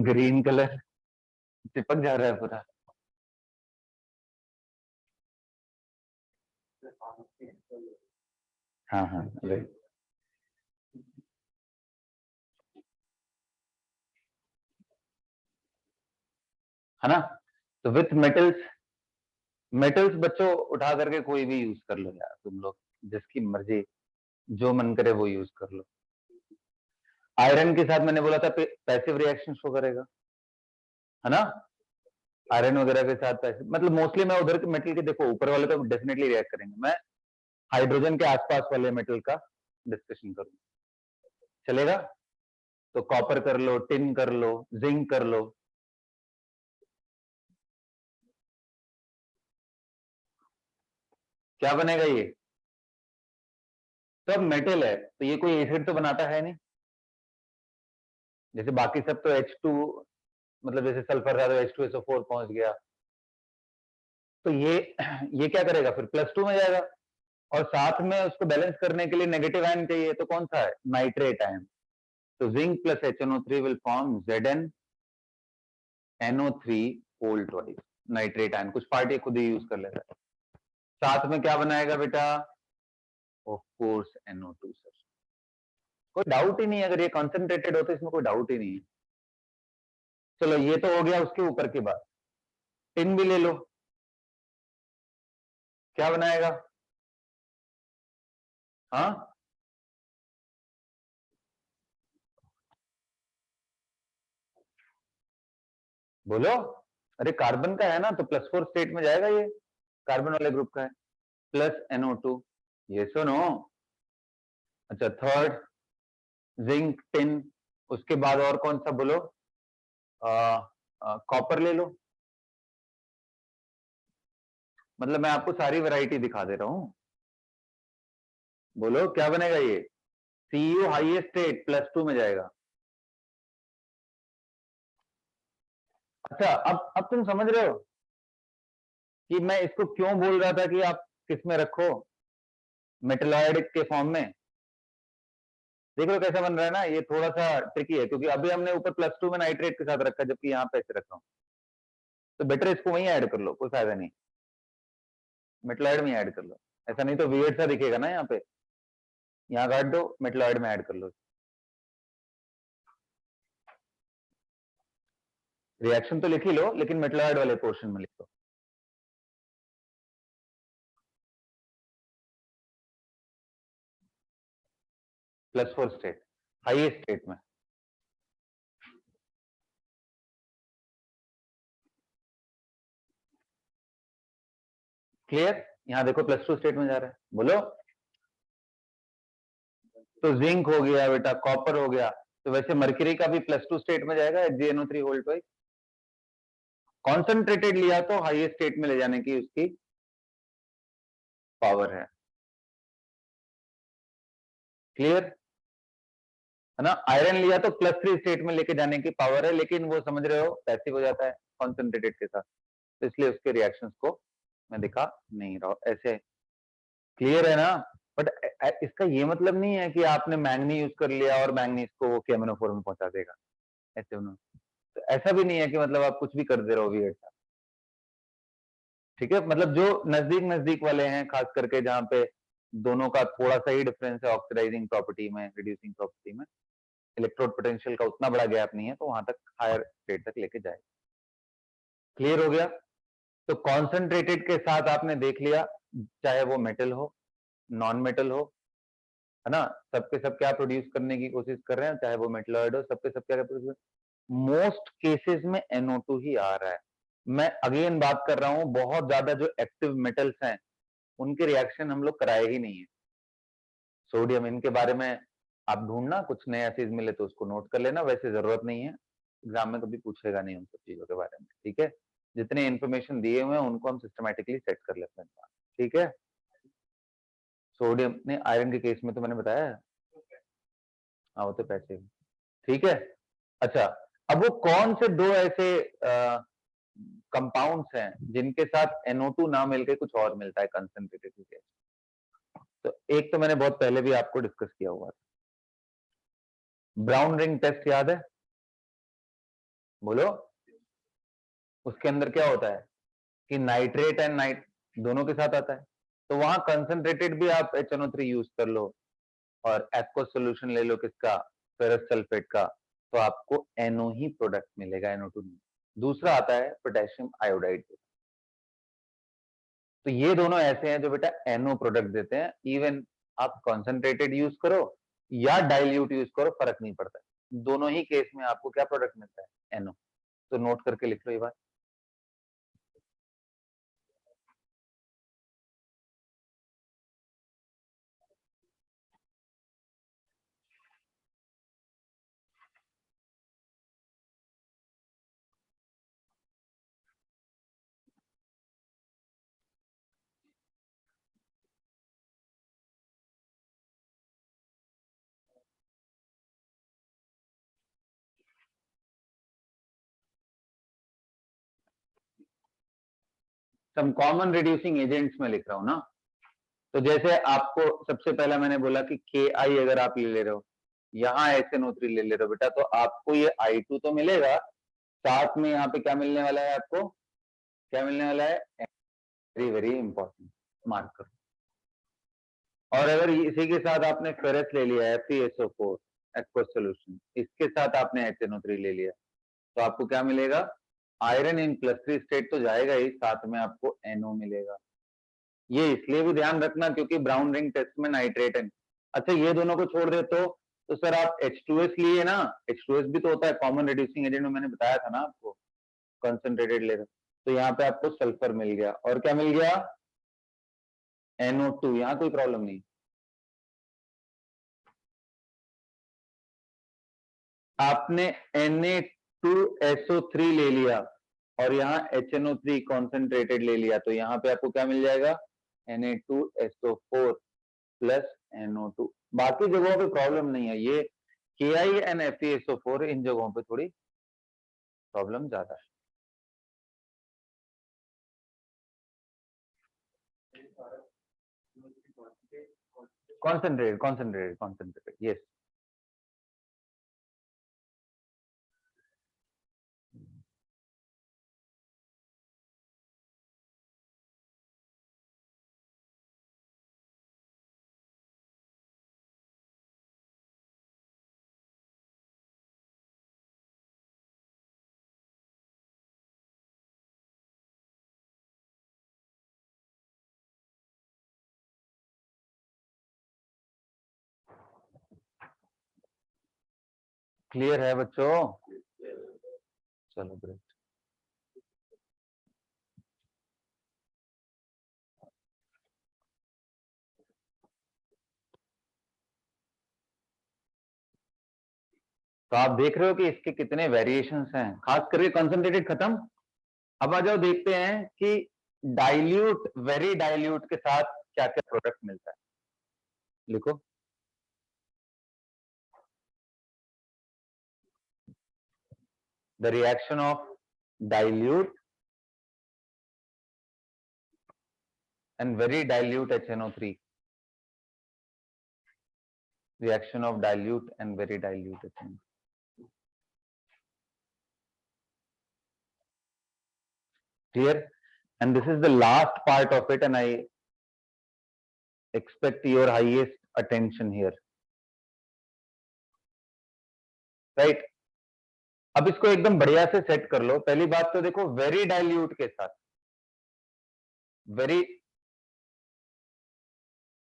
ग्रीन कलर चिपक जा रहा है पूरा। हाँ हाँ, राइट, है ना। तो विथ मेटल्स, मेटल्स बच्चों उठा करके कोई भी यूज कर लो यार, तुम लोग जिसकी मर्जी, जो मन करे वो यूज कर लो। आयरन के साथ मैंने बोला था पैसिव रिएक्शन शो करेगा, है ना। आयरन वगैरह के साथ पैसिव, मतलब मोस्टली मैं उधर के मेटल के, देखो ऊपर वाले तो डेफिनेटली रिएक्ट करेंगे, मैं हाइड्रोजन के आसपास वाले मेटल का डिस्कशन करूंगा, चलेगा। तो कॉपर कर लो, टिन कर लो, जिंक कर लो, क्या बनेगा ये, तो अब मेटल है तो ये कोई एसिड तो बनाता है नहीं, जैसे बाकी सब तो H2, मतलब जैसे सल्फर था तो H2SO4 पहुंच गया, तो ये क्या करेगा फिर, +2 में जाएगा, और साथ में उसको बैलेंस करने के लिए नेगेटिव आयन चाहिए, तो कौन सा है, नाइट्रेट आयन। तो zinc plus HNO3 will form ZnNO3 whole twice, nitrate ion, कुछ पार्टी खुद ही यूज कर लेता है। साथ में क्या बनाएगा बेटा, ऑफ कोर्स NO2 सर, कोई डाउट ही नहीं है, अगर ये कंसंट्रेटेड होता है इसमें कोई डाउट ही नहीं है। चलो ये तो हो गया उसके ऊपर की बात, टिन भी ले लो, क्या बनाएगा, हाँ बोलो, अरे कार्बन का है ना, तो +4 स्टेट में जाएगा ये, कार्बन वाले ग्रुप का है, प्लस NO2, ये सुनो। अच्छा थर्ड, जिंक टिन, उसके बाद और कौन सा बोलो, कॉपर ले लो, मतलब मैं आपको सारी वैरायटी दिखा दे रहा हूं, बोलो क्या बनेगा ये, CU हाईएस्ट स्टेट +2 में जाएगा। अच्छा अब तुम समझ रहे हो कि मैं इसको क्यों बोल रहा था कि आप किस में रखो, मेटलॉइड के फॉर्म में। देख लो कैसा बन रहा है ना, ये थोड़ा सा ट्रिकी है, क्योंकि अभी हमने ऊपर +2 में नाइट्रेट के साथ रखा, जबकि यहाँ पे ऐसे रखा हूं, तो बेटर इसको वहीं ऐड कर लो, कोई फायदा नहीं, मेटलॉइड में ऐड कर लो, ऐसा नहीं तो वियर्ड सा दिखेगा ना, यहाँ पे, यहाँ काट दो, मेटलॉइड में ऐड कर लो। रिएक्शन तो लिख ही लो, लेकिन मेटलॉइड वाले पोर्शन में लिख दो। +4 स्टेट, हाईएस्ट स्टेट में, क्लियर। यहाँ देखो +2 स्टेट में जा रहा है, बोलो। तो जिंक हो गया बेटा, कॉपर हो गया, तो वैसे मर्क्यूरी का भी +2 स्टेट में जाएगा, HgNO3 होल ट्वाइस। कॉन्सेंट्रेटेड लिया तो हाईएस्ट स्टेट में ले जाने की उसकी पावर है, क्लियर है ना। आयरन लिया तो +3 स्टेट में लेके जाने की पावर है, लेकिन वो समझ रहे हो पैसिव हो जाता है कॉन्सेंट्रेटेड के साथ, तो इसलिए उसके रिएक्शंस को मैं दिखा नहीं रहा हूं ऐसे, क्लियर है ना। बट इसका ये मतलब नहीं है कि आपने मैंगनी यूज कर लिया और मैंगनीज को वो KMnO4 में पहुंचा देगा, ऐसे तो ऐसा भी नहीं है कि मतलब आप कुछ भी कर दे रहे हो weird सा, ठीक है। मतलब जो नजदीक नजदीक वाले हैं, खास करके जहां पे दोनों का थोड़ा सा ही डिफरेंस है ऑक्सीडाइजिंग प्रॉपर्टी में, रिड्यूसिंग प्रॉपर्टी में, इलेक्ट्रोड पोटेंशियल का उतना बड़ा गैप नहीं है, तो वहां तक हायर स्टेट तक लेके जाए। क्लियर हो गया? तो कॉन्सेंट्रेटेड के साथ आपने देख लिया, चाहे वो मेटल हो, नॉन मेटल हो, है ना, सबके सब क्या प्रोड्यूस करने की कोशिश कर रहे हैं, चाहे वो मेटलॉइड हो, सबके सब क्या प्रोड्यूस, मोस्ट केसेस में NO2 ही आ रहा है। मैं अगेन बात कर रहा हूं, बहुत ज्यादा जो एक्टिव मेटल्स हैं उनके रिएक्शन हम लोग कराए ही नहीं है। सोडियम, इनके बारे में आप ढूंढना, कुछ नया चीज मिले तो उसको नोट कर लेना, वैसे जरूरत नहीं है, एग्जाम में कभी पूछेगा नहीं उन सब चीजों के बारे में, ठीक है। जितने इन्फॉर्मेशन दिए हुए हैं उनको हम सिस्टमेटिकली सेट कर लेते हैं, ठीक है। सोडियम ने, आयरन के केस में तो मैंने बताया है, हाँ वो तो पैसे, ठीक है। अच्छा, अब वो कौन से दो ऐसे कंपाउंड्स हैं जिनके साथ NO2 ना मिलके कुछ और मिलता है कंसंट्रेटेड गैस? तो एक तो मैंने बहुत पहले भी आपको डिस्कस किया हुआ था, ब्राउन रिंग टेस्ट याद है? बोलो। उसके अंदर क्या होता है कि नाइट्रेट एंड नाइट दोनों के साथ आता है, तो वहां कंसंट्रेटेड भी आप HNO3 यूज कर लो और एक्वस सोल्यूशन ले लो किसका, फेरस सल्फेट का, तो आपको NO ही प्रोडक्ट मिलेगा, NO2 नहीं। दूसरा आता है पोटेशियम आयोडाइड, तो ये दोनों ऐसे हैं जो बेटा NO प्रोडक्ट देते हैं। इवन आप कॉन्सेंट्रेटेड यूज करो या डाइल्यूट यूज करो, फर्क नहीं पड़ता है, दोनों ही केस में आपको क्या प्रोडक्ट मिलता है, NO। तो नोट करके लिख लो ये बात। सम कॉमन रिड्यूसिंग एजेंट्स में लिख रहा हूं ना, तो जैसे आपको सबसे पहला मैंने बोला कि Ki अगर आप ले रहे हो, यहाँ SNO3 ले रहे हो बेटा, तो आपको ये I2 तो मिलेगा, साथ में यहाँ पे क्या मिलने वाला है आपको, क्या मिलने वाला है, वेरी वेरी इंपॉर्टेंट, मार्कर। और अगर इसी के साथ आपने फेरस ले लिया है, FeSO4 एक्वस सॉल्यूशन, इसके साथ आपने HNO3 ले लिया, तो आपको क्या मिलेगा, आयरन इन +3 स्टेट तो जाएगा ही, साथ में आपको NO मिलेगा। ये इसलिए भी ध्यान रखना क्योंकि ब्राउन रिंग टेस्ट में नाइट्रेट है। अच्छा, ये दोनों को छोड़ दे तो सर आप H2S लिए ना, H2S भी तो होता है कॉमन रिड्यूसिंग एजेंट में, मैंने बताया था ना आपको, कंसंट्रेटेड ले रहे, तो यहाँ पे आपको सल्फर मिल गया, और क्या मिल गया, NO2, यहाँ कोई प्रॉब्लम नहीं। आपने Na2SO3 ले लिया और यहाँ HNO3 कॉन्सेंट्रेटेड ले लिया, तो यहाँ पे आपको क्या मिल जाएगा, Na2SO4 प्लस NO2। बाकी जगहों पे प्रॉब्लम नहीं है, ये Ki and FeSO4 इन जगहों पे थोड़ी प्रॉब्लम ज्यादा है। Concentrated, yes. क्लियर है बच्चों? चलो ग्रेट। तो आप देख रहे हो कि इसके कितने वेरिएशंस हैं, खास करके कंसंट्रेटेड खत्म। अब आ जाओ, देखते हैं कि डाइल्यूट, वेरी डाइल्यूट के साथ क्या क्या प्रोडक्ट मिलता है। लिखो, the reaction of dilute and very dilute HNO3, reaction of dilute and very dilute HNO3. Clear? And this is the last part of it, and I expect your highest attention here. Right? अब इसको एकदम बढ़िया से set कर लो. पहली बात तो देखो, वेरी डाइल्यूट के साथ, वेरी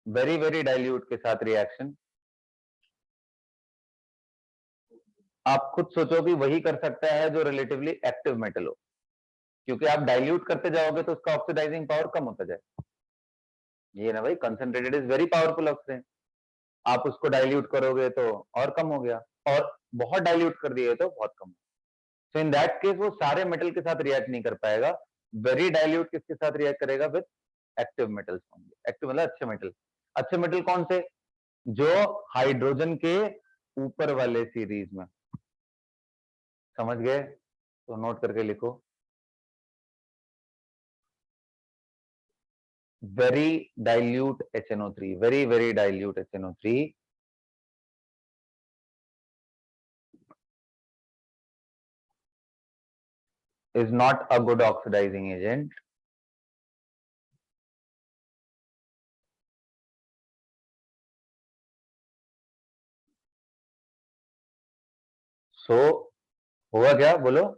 वेरी डाइल्यूट के साथ रिएक्शन आप खुद सोचो कि वही कर सकता है जो रिलेटिवली एक्टिव मेटल हो, क्योंकि आप डाइल्यूट करते जाओगे तो उसका ऑक्सीडाइजिंग पावर कम होता जाए. ये ना भाई, concentrated is very powerful oxygen, आप उसको डाइल्यूट करोगे तो और कम हो गया, और बहुत डाइल्यूट कर दिए तो बहुत कम. सो इन दैट केस वो सारे मेटल के साथ रिएक्ट नहीं कर पाएगा. वेरी डाइल्यूट किसके साथ रिएक्ट करेगा? विद एक्टिव मेटल्स होंगे. एक्टिव मतलब अच्छे मेटल. अच्छे मेटल कौन से? जो हाइड्रोजन के ऊपर वाले सीरीज में. समझ गए? तो नोट करके लिखो. very dilute HNO3, very dilute HNO3 is not a good oxidizing agent. So होगा क्या? बोलो.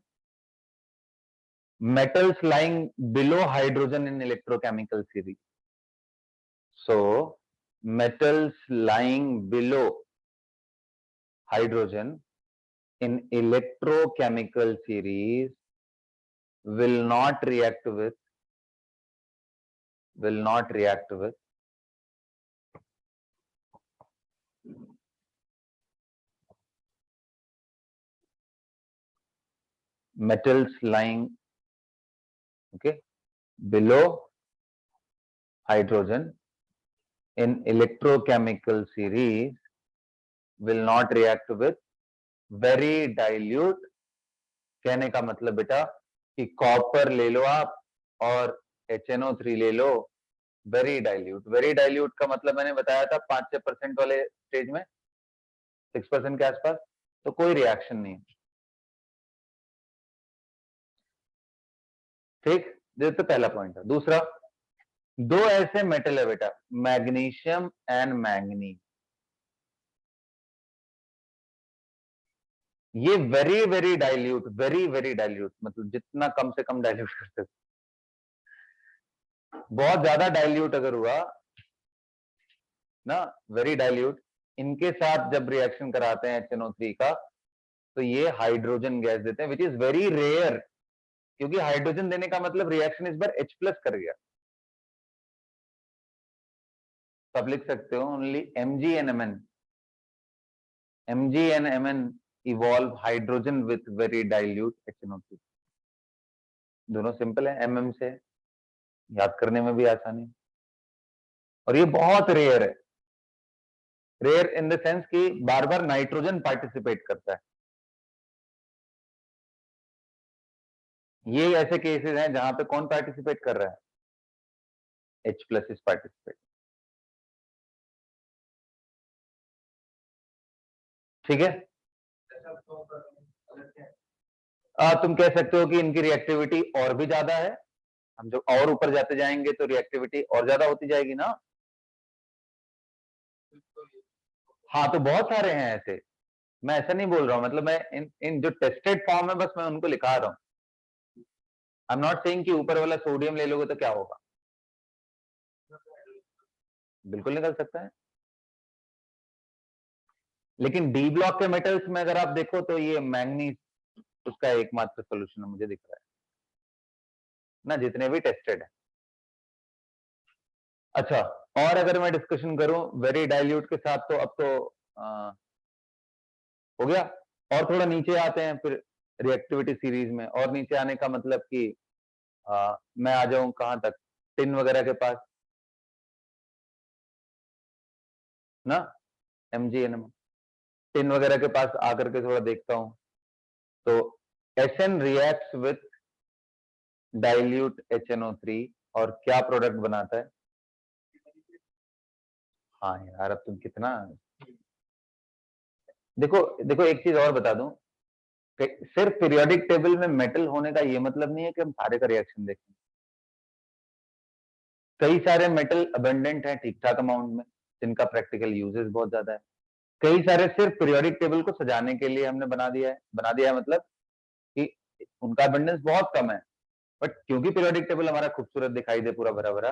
Metals lying below hydrogen in electrochemical series. So metals lying below hydrogen in electrochemical series will not react with metals lying below hydrogen in electrochemical series will not react with very dilute. कहने का मतलब बेटा कि copper ले लो आप और HNO3 ले लो, very dilute. Very dilute का मतलब मैंने बताया था 5-6% वाले स्टेज में, 6% के आसपास, तो कोई रिएक्शन नहीं. ठीक, ये तो पहला पॉइंट है. दूसरा, दो ऐसे मेटल है बेटा, मैग्नीशियम एंड मैंगनीज. ये वेरी डाइल्यूट, वेरी डाइल्यूट मतलब जितना कम से कम डाइल्यूट कर सकते. बहुत ज्यादा डाइल्यूट अगर हुआ ना, वेरी डाइल्यूट, इनके साथ जब रिएक्शन कराते हैं HNO3 का, तो ये हाइड्रोजन गैस देते हैं, विच इज वेरी रेयर. क्योंकि हाइड्रोजन देने का मतलब रिएक्शन इस बार H+ कर गया. तो आप लिख सकते हो only MgNMn evolve hydrogen with very dilute HNO3. दोनों सिंपल है, MM से याद करने में भी आसानी. और ये बहुत रेयर है. रेयर इन द सेंस कि बार बार नाइट्रोजन पार्टिसिपेट करता है. ये ऐसे केसेस हैं जहां पे कौन पार्टिसिपेट कर रहा है? H+ is participate. ठीक है. तुम कह सकते हो कि इनकी रिएक्टिविटी और भी ज्यादा है. हम जब और ऊपर जाते जाएंगे तो रिएक्टिविटी और ज्यादा होती जाएगी ना. हाँ, तो बहुत सारे हैं ऐसे. मैं ऐसा नहीं बोल रहा हूं, मतलब मैं इन जो टेस्टेड फॉर्म है बस मैं उनको लिखा रहा हूं. आई एम नॉट सेइंग कि ऊपर वाला सोडियम ले लोगे तो क्या होगा. बिल्कुल निकल सकता है. लेकिन डी ब्लॉक के मेटल्स में अगर आप देखो तो ये मैंगनीज उसका एकमात्र सोल्यूशन मुझे दिख रहा है ना, जितने भी टेस्टेड है. अच्छा, और अगर मैं डिस्कशन करूं वेरी डाइल्यूट के साथ, तो अब तो हो गया. और थोड़ा नीचे आते हैं फिर रिएक्टिविटी सीरीज में. और नीचे आने का मतलब कि मैं आ जाऊं कहां तक? टिन वगैरह के पास ना, MgNM. टिन वगैरह के पास आकर के थोड़ा देखता हूं. तो SN reacts with dilute HNO3 और क्या प्रोडक्ट बनाता है? हाँ यार, अब तुम कितना. देखो देखो, एक चीज और बता दूं. सिर्फ पीरियोडिक टेबल में मेटल होने का ये मतलब नहीं है कि हम सारे का रिएक्शन देखें। कई सारे मेटल अबंडेंट हैं ठीक ठाक अमाउंट में, जिनका प्रैक्टिकल यूजेस बहुत ज्यादा है। कई सारे सिर्फ पीरियोडिक टेबल को सजाने के लिए हमने बना दिया है मतलब कि उनका अबंडेंस बहुत कम है, बट क्योंकि पीरियोडिक टेबल हमारा खूबसूरत दिखाई दे पूरा भरा भरा,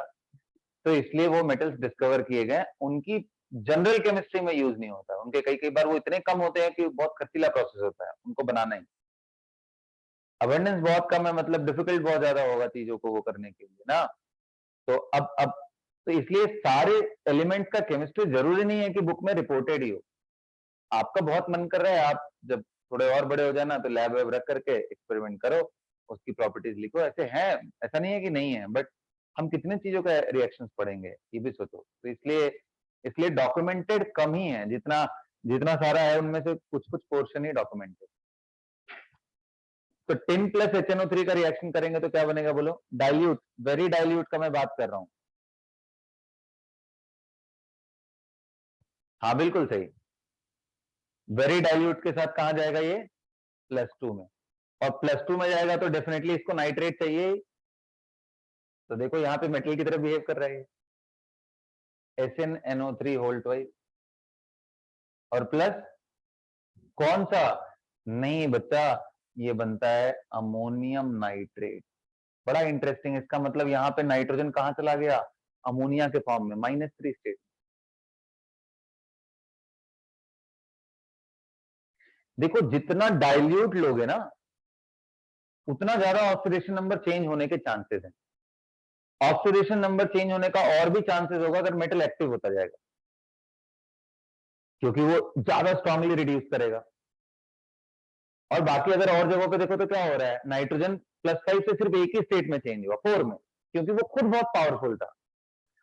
तो इसलिए वो मेटल्स डिस्कवर किए गए। उनकी जनरल केमिस्ट्री में यूज नहीं होता, उनके कई कई बार वो इतने कम होते हैं कि बहुत खर्चीला प्रोसेस होता है उनको बनाना ही। अबंडेंस बहुत कम है मतलब डिफिकल्ट बहुत ज्यादा होगा चीजों को वो करने के लिए ना। तो अब तो इसलिए सारे एलिमेंट्स का केमिस्ट्री जरूरी नहीं है कि बुक में रिपोर्टेड ही हो। आपका बहुत मन कर रहा है, आप जब थोड़े और बड़े हो जाना तो लैब वैब रख करके एक्सपेरिमेंट करो, उसकी प्रॉपर्टीज लिखो। ऐसे है, ऐसा नहीं है कि नहीं है, बट हम कितने चीजों का रिएक्शंस पढ़ेंगे ये भी सोचो। तो इसलिए इसलिए डॉक्यूमेंटेड कम ही है, जितना जितना सारा है उनमें से कुछ कुछ पोर्शन ही डॉक्यूमेंटेड। तो टिन प्लस HNO3 का रिएक्शन करेंगे तो क्या बनेगा बोलो? डाइल्यूट, वेरी डाइल्यूट का मैं बात कर रहा हूं। हाँ बिल्कुल सही, वेरी डाइल्यूट के साथ कहां जाएगा ये? +2 में। और +2 में जाएगा तो डेफिनेटली इसको नाइट्रेट चाहिए ही। तो देखो यहां पे मेटल की तरह बिहेव कर रहा है, SnNO3 होल ट्वाइस। और प्लस कौन सा? नहीं बच्चा, ये बनता है अमोनियम नाइट्रेट। बड़ा इंटरेस्टिंग, इसका मतलब यहां पे नाइट्रोजन कहां चला गया? अमोनिया के फॉर्म में, -3 स्टेट। देखो जितना डाइल्यूट लोगे ना, उतना ज्यादा ऑक्सीडेशन नंबर चेंज होने के चांसेस हैं। ऑक्सीडेशन नंबर चेंज होने का और भी चांसेस होगा अगर मेटल एक्टिव होता जाएगा, क्योंकि वो ज्यादा स्ट्रांगली रिड्यूस करेगा। और बाकी अगर और जगहों पे देखो तो क्या हो रहा है, नाइट्रोजन +5 से सिर्फ एक ही स्टेट में चेंज हुआ, 4 में, क्योंकि वो खुद बहुत पावरफुल था।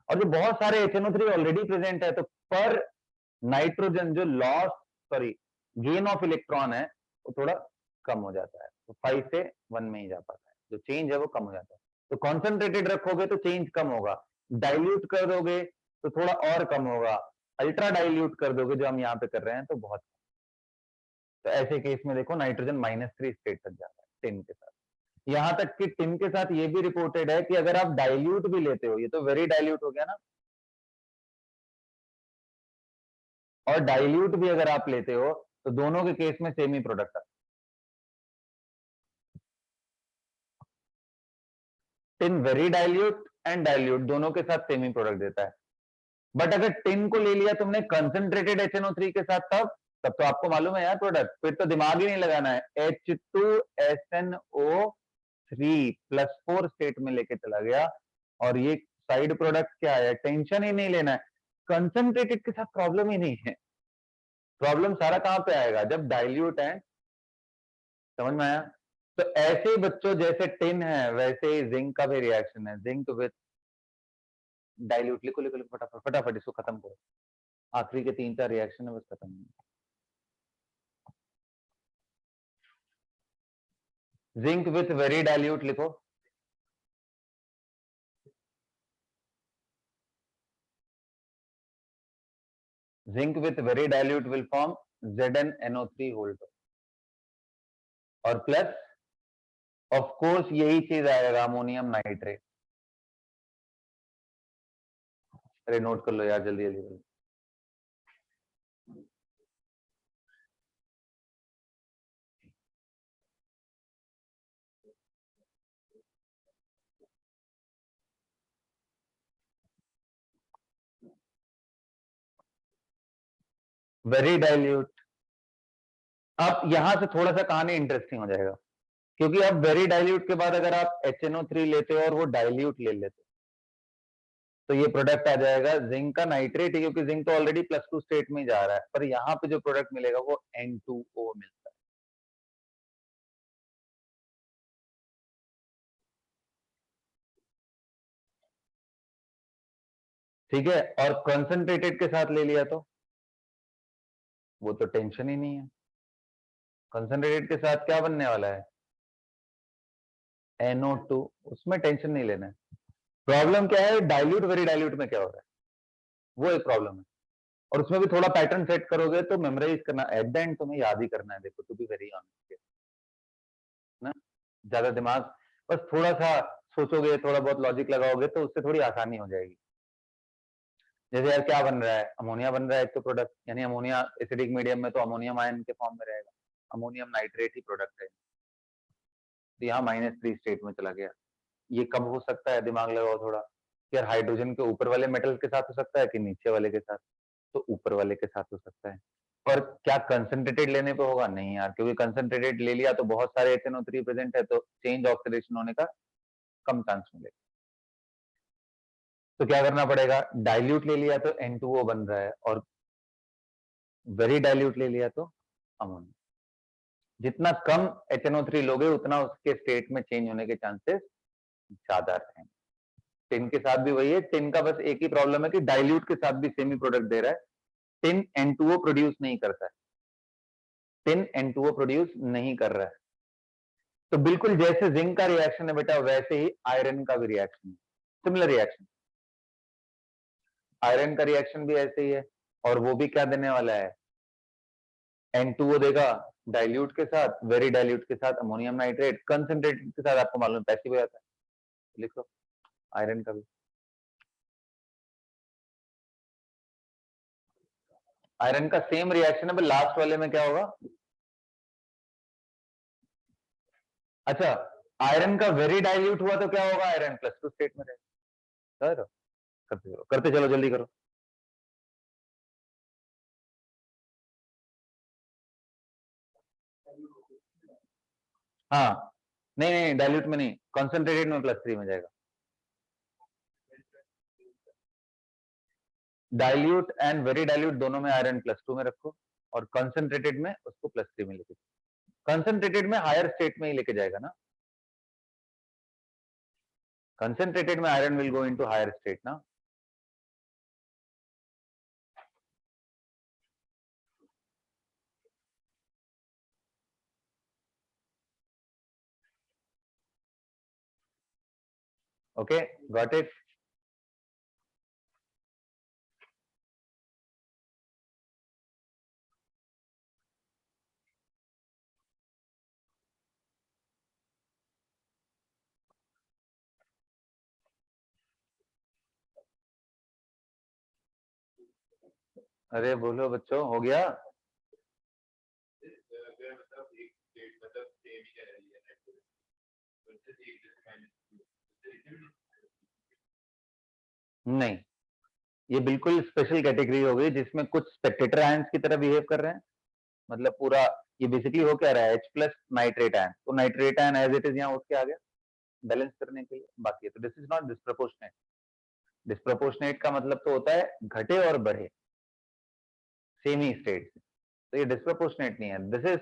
और जो बहुत सारे HNO3 ऑलरेडी प्रेजेंट है, तो पर नाइट्रोजन जो loss, sorry, gain of electron है, वो थोड़ा कम हो जाता है। तो 5 से 1 में ही जा पाता है, जो चेंज है वो कम हो जाता है। तो कॉन्सेंट्रेटेड रखोगे तो चेंज कम होगा, डाइल्यूट कर दोगे तो थोड़ा और कम होगा, अल्ट्रा डाइल्यूट कर दोगे जो हम यहाँ पे कर रहे हैं तो बहुत। तो ऐसे केस में देखो नाइट्रोजन -3 स्टेट तक जाता है टिन के साथ। यहां तक कि टिन के साथ ये भी रिपोर्टेड है कि अगर आप डाइल्यूट भी लेते हो, ये तो वेरी डाइल्यूट हो गया ना, और डाइल्यूट भी अगर आप लेते हो तो दोनों के केस में सेम ही प्रोडक्ट आता है। Tin very dilute and dilute दोनों के साथ सेम ही प्रोडक्ट देता है। बट अगर टिन को ले लिया तुमने कंसंट्रेटेड HNO3 के साथ, तब तो आपको मालूम है यार प्रोडक्ट, फिर तो दिमाग ही नहीं लगाना है, H2SNO3 +4 स्टेट में लेके चला गया। और ये साइड प्रोडक्ट क्या है, टेंशन ही नहीं लेना है, कंसंट्रेटेड के साथ प्रॉब्लम ही नहीं है। प्रॉब्लम सारा कहां पे आएगा? जब डाइल्यूट है। समझ में आया? तो ऐसे ही बच्चों जैसे टिन है वैसे ही जिंक का भी रिएक्शन है, जिंक विद डाइल्यूट। लिखो लिखो लिखो फटाफट फटाफट, इसको खत्म करो, आखिरी के 3-4 रिएक्शन है बस खत्म। जिंक विथ वेरी डाइल्यूट लिखो, zinc with very dilute will form ZnNO3 whole twice. और प्लस ऑफ कोर्स यही चीज आएगा, अमोनियम नाइट्रेट। अरे नोट कर लो यार जल्दी जल्दी। Very dilute. अब यहां से थोड़ा सा कहानी इंटरेस्टिंग हो जाएगा, क्योंकि अब वेरी डाइल्यूट के बाद अगर आप HNO3 लेते हो और वो डाइल्यूट ले लेते हो तो ये प्रोडक्ट आ जाएगा जिंक का नाइट्रेट, क्योंकि जिंक तो ऑलरेडी +2 स्टेट में जा रहा है, पर यहाँ पे जो प्रोडक्ट मिलेगा वो N2O मिलता है। ठीक है, और कंसंट्रेटेड के साथ ले लिया तो वो तो टेंशन ही नहीं है। कंसंट्रेटेड के साथ क्या बनने वाला है? NO2, उसमें टेंशन नहीं लेना है। प्रॉब्लम क्या है, डाइल्यूट वेरी डाइल्यूट में क्या हो रहा है, वो एक प्रॉब्लम है। और उसमें भी थोड़ा पैटर्न सेट करोगे तो मेमोराइज करना, एट द एंड तुम्हें याद ही करना है। देखो टू बी वेरी ऑनेस्ट, ना, ज्यादा दिमाग, बस थोड़ा सा सोचोगे, थोड़ा बहुत लॉजिक लगाओगे तो उससे थोड़ी आसानी हो जाएगी। जैसे यार क्या बन रहा है, अमोनिया बन रहा है एक तो प्रोडक्ट, यानी अमोनिया एसिडिक मीडियम में तो अमोनियम आयन के फॉर्म में रहेगा, अमोनियम नाइट्रेट ही प्रोडक्ट है, तो यहाँ -3 स्टेट में चला गया। ये कब हो सकता है, दिमाग लगाओ थोड़ा, यार हाइड्रोजन के ऊपर वाले मेटल के साथ हो सकता है कि नीचे वाले के साथ, तो ऊपर वाले के साथ हो सकता है। और क्या कंसंट्रेटेड लेने पे होगा, नहीं यार, क्योंकि कंसंट्रेटेड ले लिया तो बहुत सारे HNO3 प्रेजेंट है, तो चेंज ऑक्सीडेशन होने का कम चांस मिलेगा। तो क्या करना पड़ेगा, डाइल्यूट ले लिया तो N2O बन रहा है, और वेरी डाइल्यूट ले लिया तो अमोनिया। जितना कम HNO3 लोगे उतना उसके स्टेट में चेंज होने के चांसेस ज्यादा रहेंगे। टिन के साथ भी वही है, टिन का बस एक ही प्रॉब्लम है कि डाइल्यूट के साथ भी सेमी प्रोडक्ट दे रहा है, टिन N2O प्रोड्यूस नहीं करता है, टिन N2O प्रोड्यूस नहीं कर रहा है। तो बिल्कुल जैसे जिंक का रिएक्शन है बेटा, वैसे ही आयरन का भी रिएक्शन है, सिमिलर रिएक्शन। आयरन का रिएक्शन भी ऐसे ही है, और वो भी क्या देने वाला है, N2O देगा डाइल्यूट के साथ, वेरी डाइल्यूट के साथ अमोनियम नाइट्रेट, कंसंट्रेटेड के साथ आपको मालूम पैसिव हो जाता है। लिख लो आयरन का भी। आयरन का सेम रिएक्शन है, पर लास्ट वाले में क्या होगा, अच्छा आयरन का वेरी डाइल्यूट हुआ तो क्या होगा, आयरन +2 स्टेट में रहेगा। करते चलो जल्दी करो। हाँ, नहीं नहीं डाइल्यूट में नहीं, कॉन्सेंट्रेटेड में +3 में जाएगा। डाइल्यूट एंड वेरी डाइल्यूट दोनों में आयरन +2 में रखो, और कंसंट्रेटेड में उसको +3 में लेके, कंसंट्रेटेड में हायर स्टेट में ही लेके जाएगा ना, कंसंट्रेटेड में iron will go into higher state ना। Okay, got it. अरे बोलो बच्चों, हो गया। नहीं, ये बिल्कुल स्पेशल कैटेगरी हो गई जिसमें कुछ स्पेक्टेटर आयंस की तरह बिहेव कर रहे हैं, मतलब पूरा ये बेसिकली हो क्या रहा है, H+ नाइट्रेट आयन, तो nitrate ion as it is यहाँ उठ के आ गया बैलेंस करने के लिए, बाकी है तो this is not disproportionate. Disproportionate का मतलब तो होता है घटे और बढ़े सेम ही स्टेट, तो ये डिस्प्रपोर्शनेट नहीं है, this is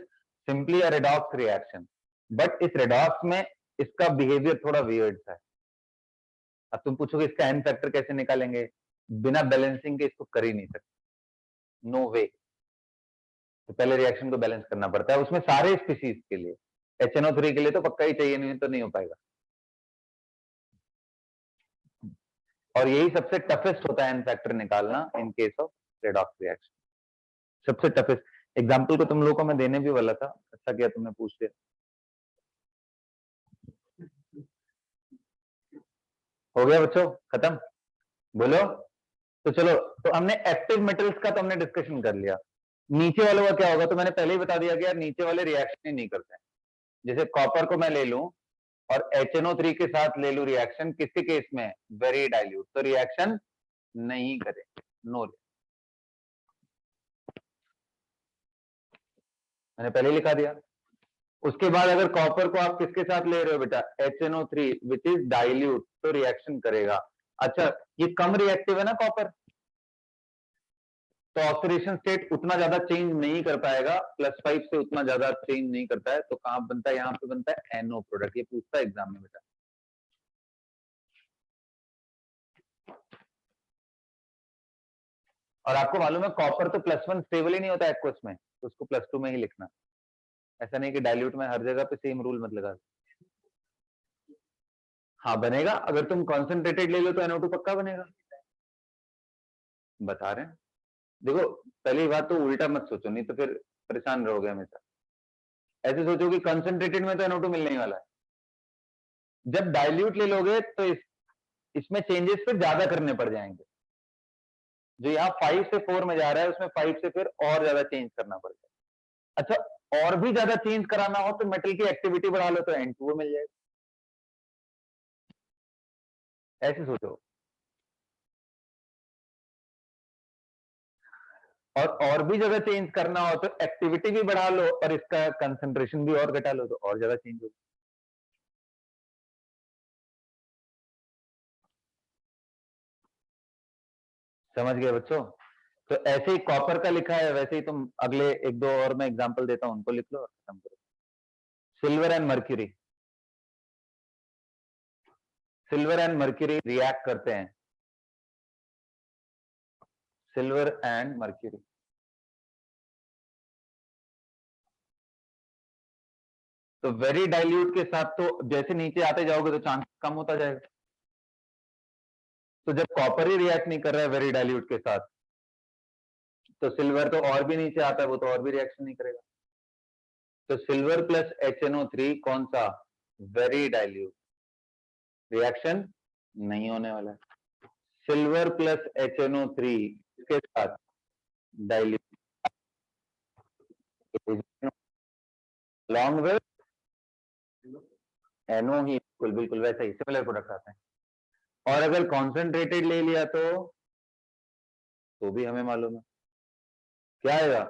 simply a redox reaction, but इस रेडॉक्स में इसका बिहेवियर थोड़ा वियर्ड सा है। अब तुम पूछोगे इसका एन फैक्टर कैसे निकालेंगे, बिना बैलेंसिंग के इसको कर ही नहीं सकते, नो वे। तो पहले रिएक्शन को बैलेंस करना पड़ता है, उसमें सारे स्पीसीज के लिए, HNO3 के लिए तो पक्का ही चाहिए, नहीं तो नहीं हो पाएगा। और यही सबसे टफेस्ट होता है एन फैक्टर निकालना in case of redox reaction, सबसे टफेस्ट। एग्जाम्पल को तुम लोगों को मैं देने भी वाला था, अच्छा किया तुमने पूछ लिया। हो गया बच्चों, खत्म, बोलो। तो चलो, तो हमने एक्टिव मेटल्स का तो हमने डिस्कशन कर लिया, नीचे वालों का क्या होगा, तो मैंने पहले ही बता दिया कि यार नीचे वाले रिएक्शन ही नहीं करते हैं। जैसे कॉपर को मैं ले लूं और HNO3 के साथ ले लूं रिएक्शन, किसके केस में, वेरी डाइल्यूट, तो रिएक्शन नहीं करेंगे, नो। मैंने पहले लिखा दिया। उसके बाद अगर कॉपर को आप किसके साथ ले रहे हो बेटा, HNO3 विच इज डाइल्यूट, तो रिएक्शन करेगा। अच्छा, ये कम रिएक्टिव है ना कॉपर, तो ऑक्सीडेशन स्टेट उतना ज्यादा चेंज नहीं कर पाएगा, +5 से उतना ज्यादा चेंज नहीं करता है, तो कहां बनता है, यहां पे बनता है NO प्रोडक्ट, ये पूछता है एग्जाम में बेटा। और आपको मालूम है कॉपर तो +1 स्टेबल ही नहीं होता एक्वस में, तो उसको +2 में ही लिखना, ऐसा नहीं कि डाइल्यूट में हर जगह पे सेम रूल मत लगा। हाँ बनेगा, अगर तुम कॉन्सेंट्रेटेड ले लो तो NO2 पक्का बनेगा, बता रहे हैं। देखो पहली बात तो उल्टा मत सोचो, नहीं तो फिर परेशान रहोगे हमेशा। ऐसे सोचो कि कंसंट्रेटेड में तो NO2 मिलने ही वाला है, जब डाइल्यूट ले लोगे तो इसमें चेंजेस फिर ज्यादा करने पड़ जाएंगे। जो यहाँ 5 से 4 में जा रहा है उसमें 5 से फिर और ज्यादा चेंज करना पड़ेगा। अच्छा, और भी ज्यादा चेंज कराना हो तो मेटल की एक्टिविटी बढ़ा लो तो N2O मिल जाएगा। ऐसे सोचो। और भी ज्यादा चेंज करना हो तो एक्टिविटी भी बढ़ा लो और इसका कंसंट्रेशन भी और घटा लो तो और ज्यादा चेंज होगा। समझ गए बच्चों? तो ऐसे ही कॉपर का लिखा है, वैसे ही तुम अगले एक दो और मैं एग्जांपल देता हूं, उनको लिख लो और खत्म करो। Silver and mercury, silver and mercury react करते हैं, सिल्वर एंड मर्क्यूरी। तो वेरी डाइल्यूट के साथ तो जैसे नीचे आते जाओगे तो चांस कम होता जाएगा। तो जब कॉपर ही रिएक्ट नहीं कर रहा है वेरी डाइल्यूट के साथ, तो सिल्वर तो और भी नीचे आता है, वो तो और भी रिएक्शन नहीं करेगा। तो सिल्वर प्लस HNO3 कौन सा? वेरी डाइल्यूट, रिएक्शन नहीं होने वाला है। सिल्वर प्लस HNO3 के साथ डाइल्यूट along with NO ही, बिल्कुल बिल्कुल वैसा ही सिमिलर प्रोडक्ट आते हैं। और अगर कॉन्सेंट्रेटेड ले लिया तो भी हमें मालूम है क्या आएगा,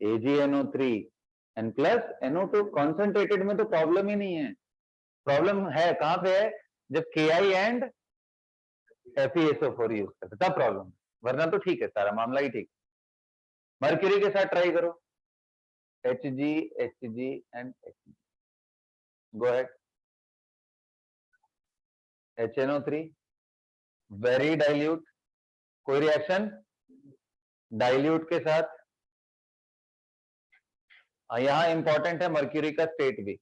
AgNO3 and plus NO2। Concentrated में तो प्रॉब्लम ही नहीं है, प्रॉब्लम है कहां पे है, जब Ki एंड FeSO4 यूज करते तब प्रॉब्लम, वरना तो ठीक है, सारा मामला ही ठीक। मर्क्यूरी के साथ ट्राई करो, Hg and Hg, go ahead. HNO3 very dilute, कोई रिएक्शन, डाइल्यूट के साथ। यहां इंपॉर्टेंट है मर्क्यूरी का स्टेट भी,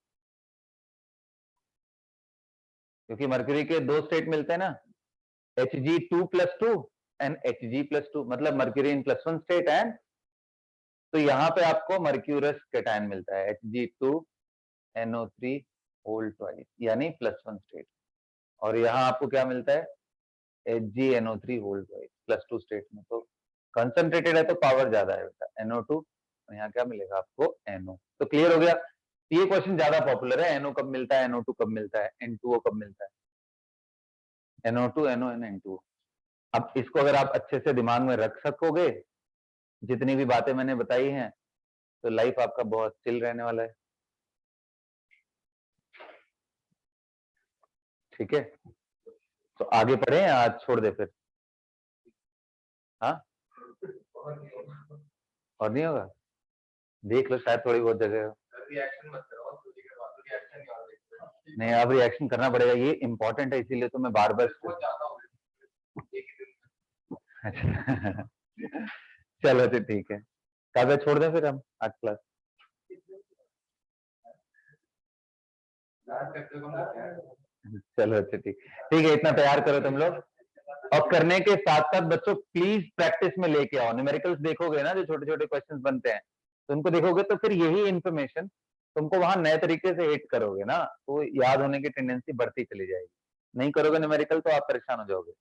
क्योंकि मर्क्यूरी के दो स्टेट मिलते हैं ना, Hg2+2 एंड Hg+2, मतलब मर्क्यूरी इन +1 स्टेट एंड, तो यहां पे आपको मर्क्यूरस कैटायन मिलता है Hg2NO3 होल ट्वाइस, यानी +1 स्टेट। और यहां आपको क्या मिलता है, HgNO3 होल ट्वाइस +2 स्टेट में। तो कंसंट्रेटेड है तो पावर ज्यादा है बेटा, NO2, और यहाँ क्या मिलेगा आपको, NO। तो क्लियर हो गया? ये क्वेश्चन ज्यादा पॉपुलर है, NO कब मिलता है, NO2 कब मिलता है, N2O कब मिलता है, NO2 NO and N2O। अब इसको अगर आप अच्छे से दिमाग में रख सकोगे, जितनी भी बातें मैंने बताई हैं, तो लाइफ आपका बहुत चिल रहने वाला है। ठीक है, तो आगे बढ़े या आज छोड़ दे फिर? हाँ, और नहीं होगा, देख लो शायद थोड़ी बहुत जगह हो। नहीं, अब रिएक्शन करना पड़ेगा, ये इंपॉर्टेंट है, इसीलिए तो मैं बार बार चलो तो ठीक है, कागज छोड़ दें फिर हम आज क्लास। चलो अच्छा ठीक है, इतना तैयार करो तुम लोग। और करने के साथ साथ बच्चों प्लीज प्रैक्टिस में लेके आओ, न्यूमेरिकल्स देखोगे ना जो छोटे छोटे क्वेश्चंस बनते हैं, तो उनको देखोगे तो फिर यही इन्फॉर्मेशन तुमको वहां नए तरीके से हिट करोगे ना, तो याद होने की टेंडेंसी बढ़ती चली जाएगी। नहीं करोगे न्यूमेरिकल तो आप परेशान हो जाओगे।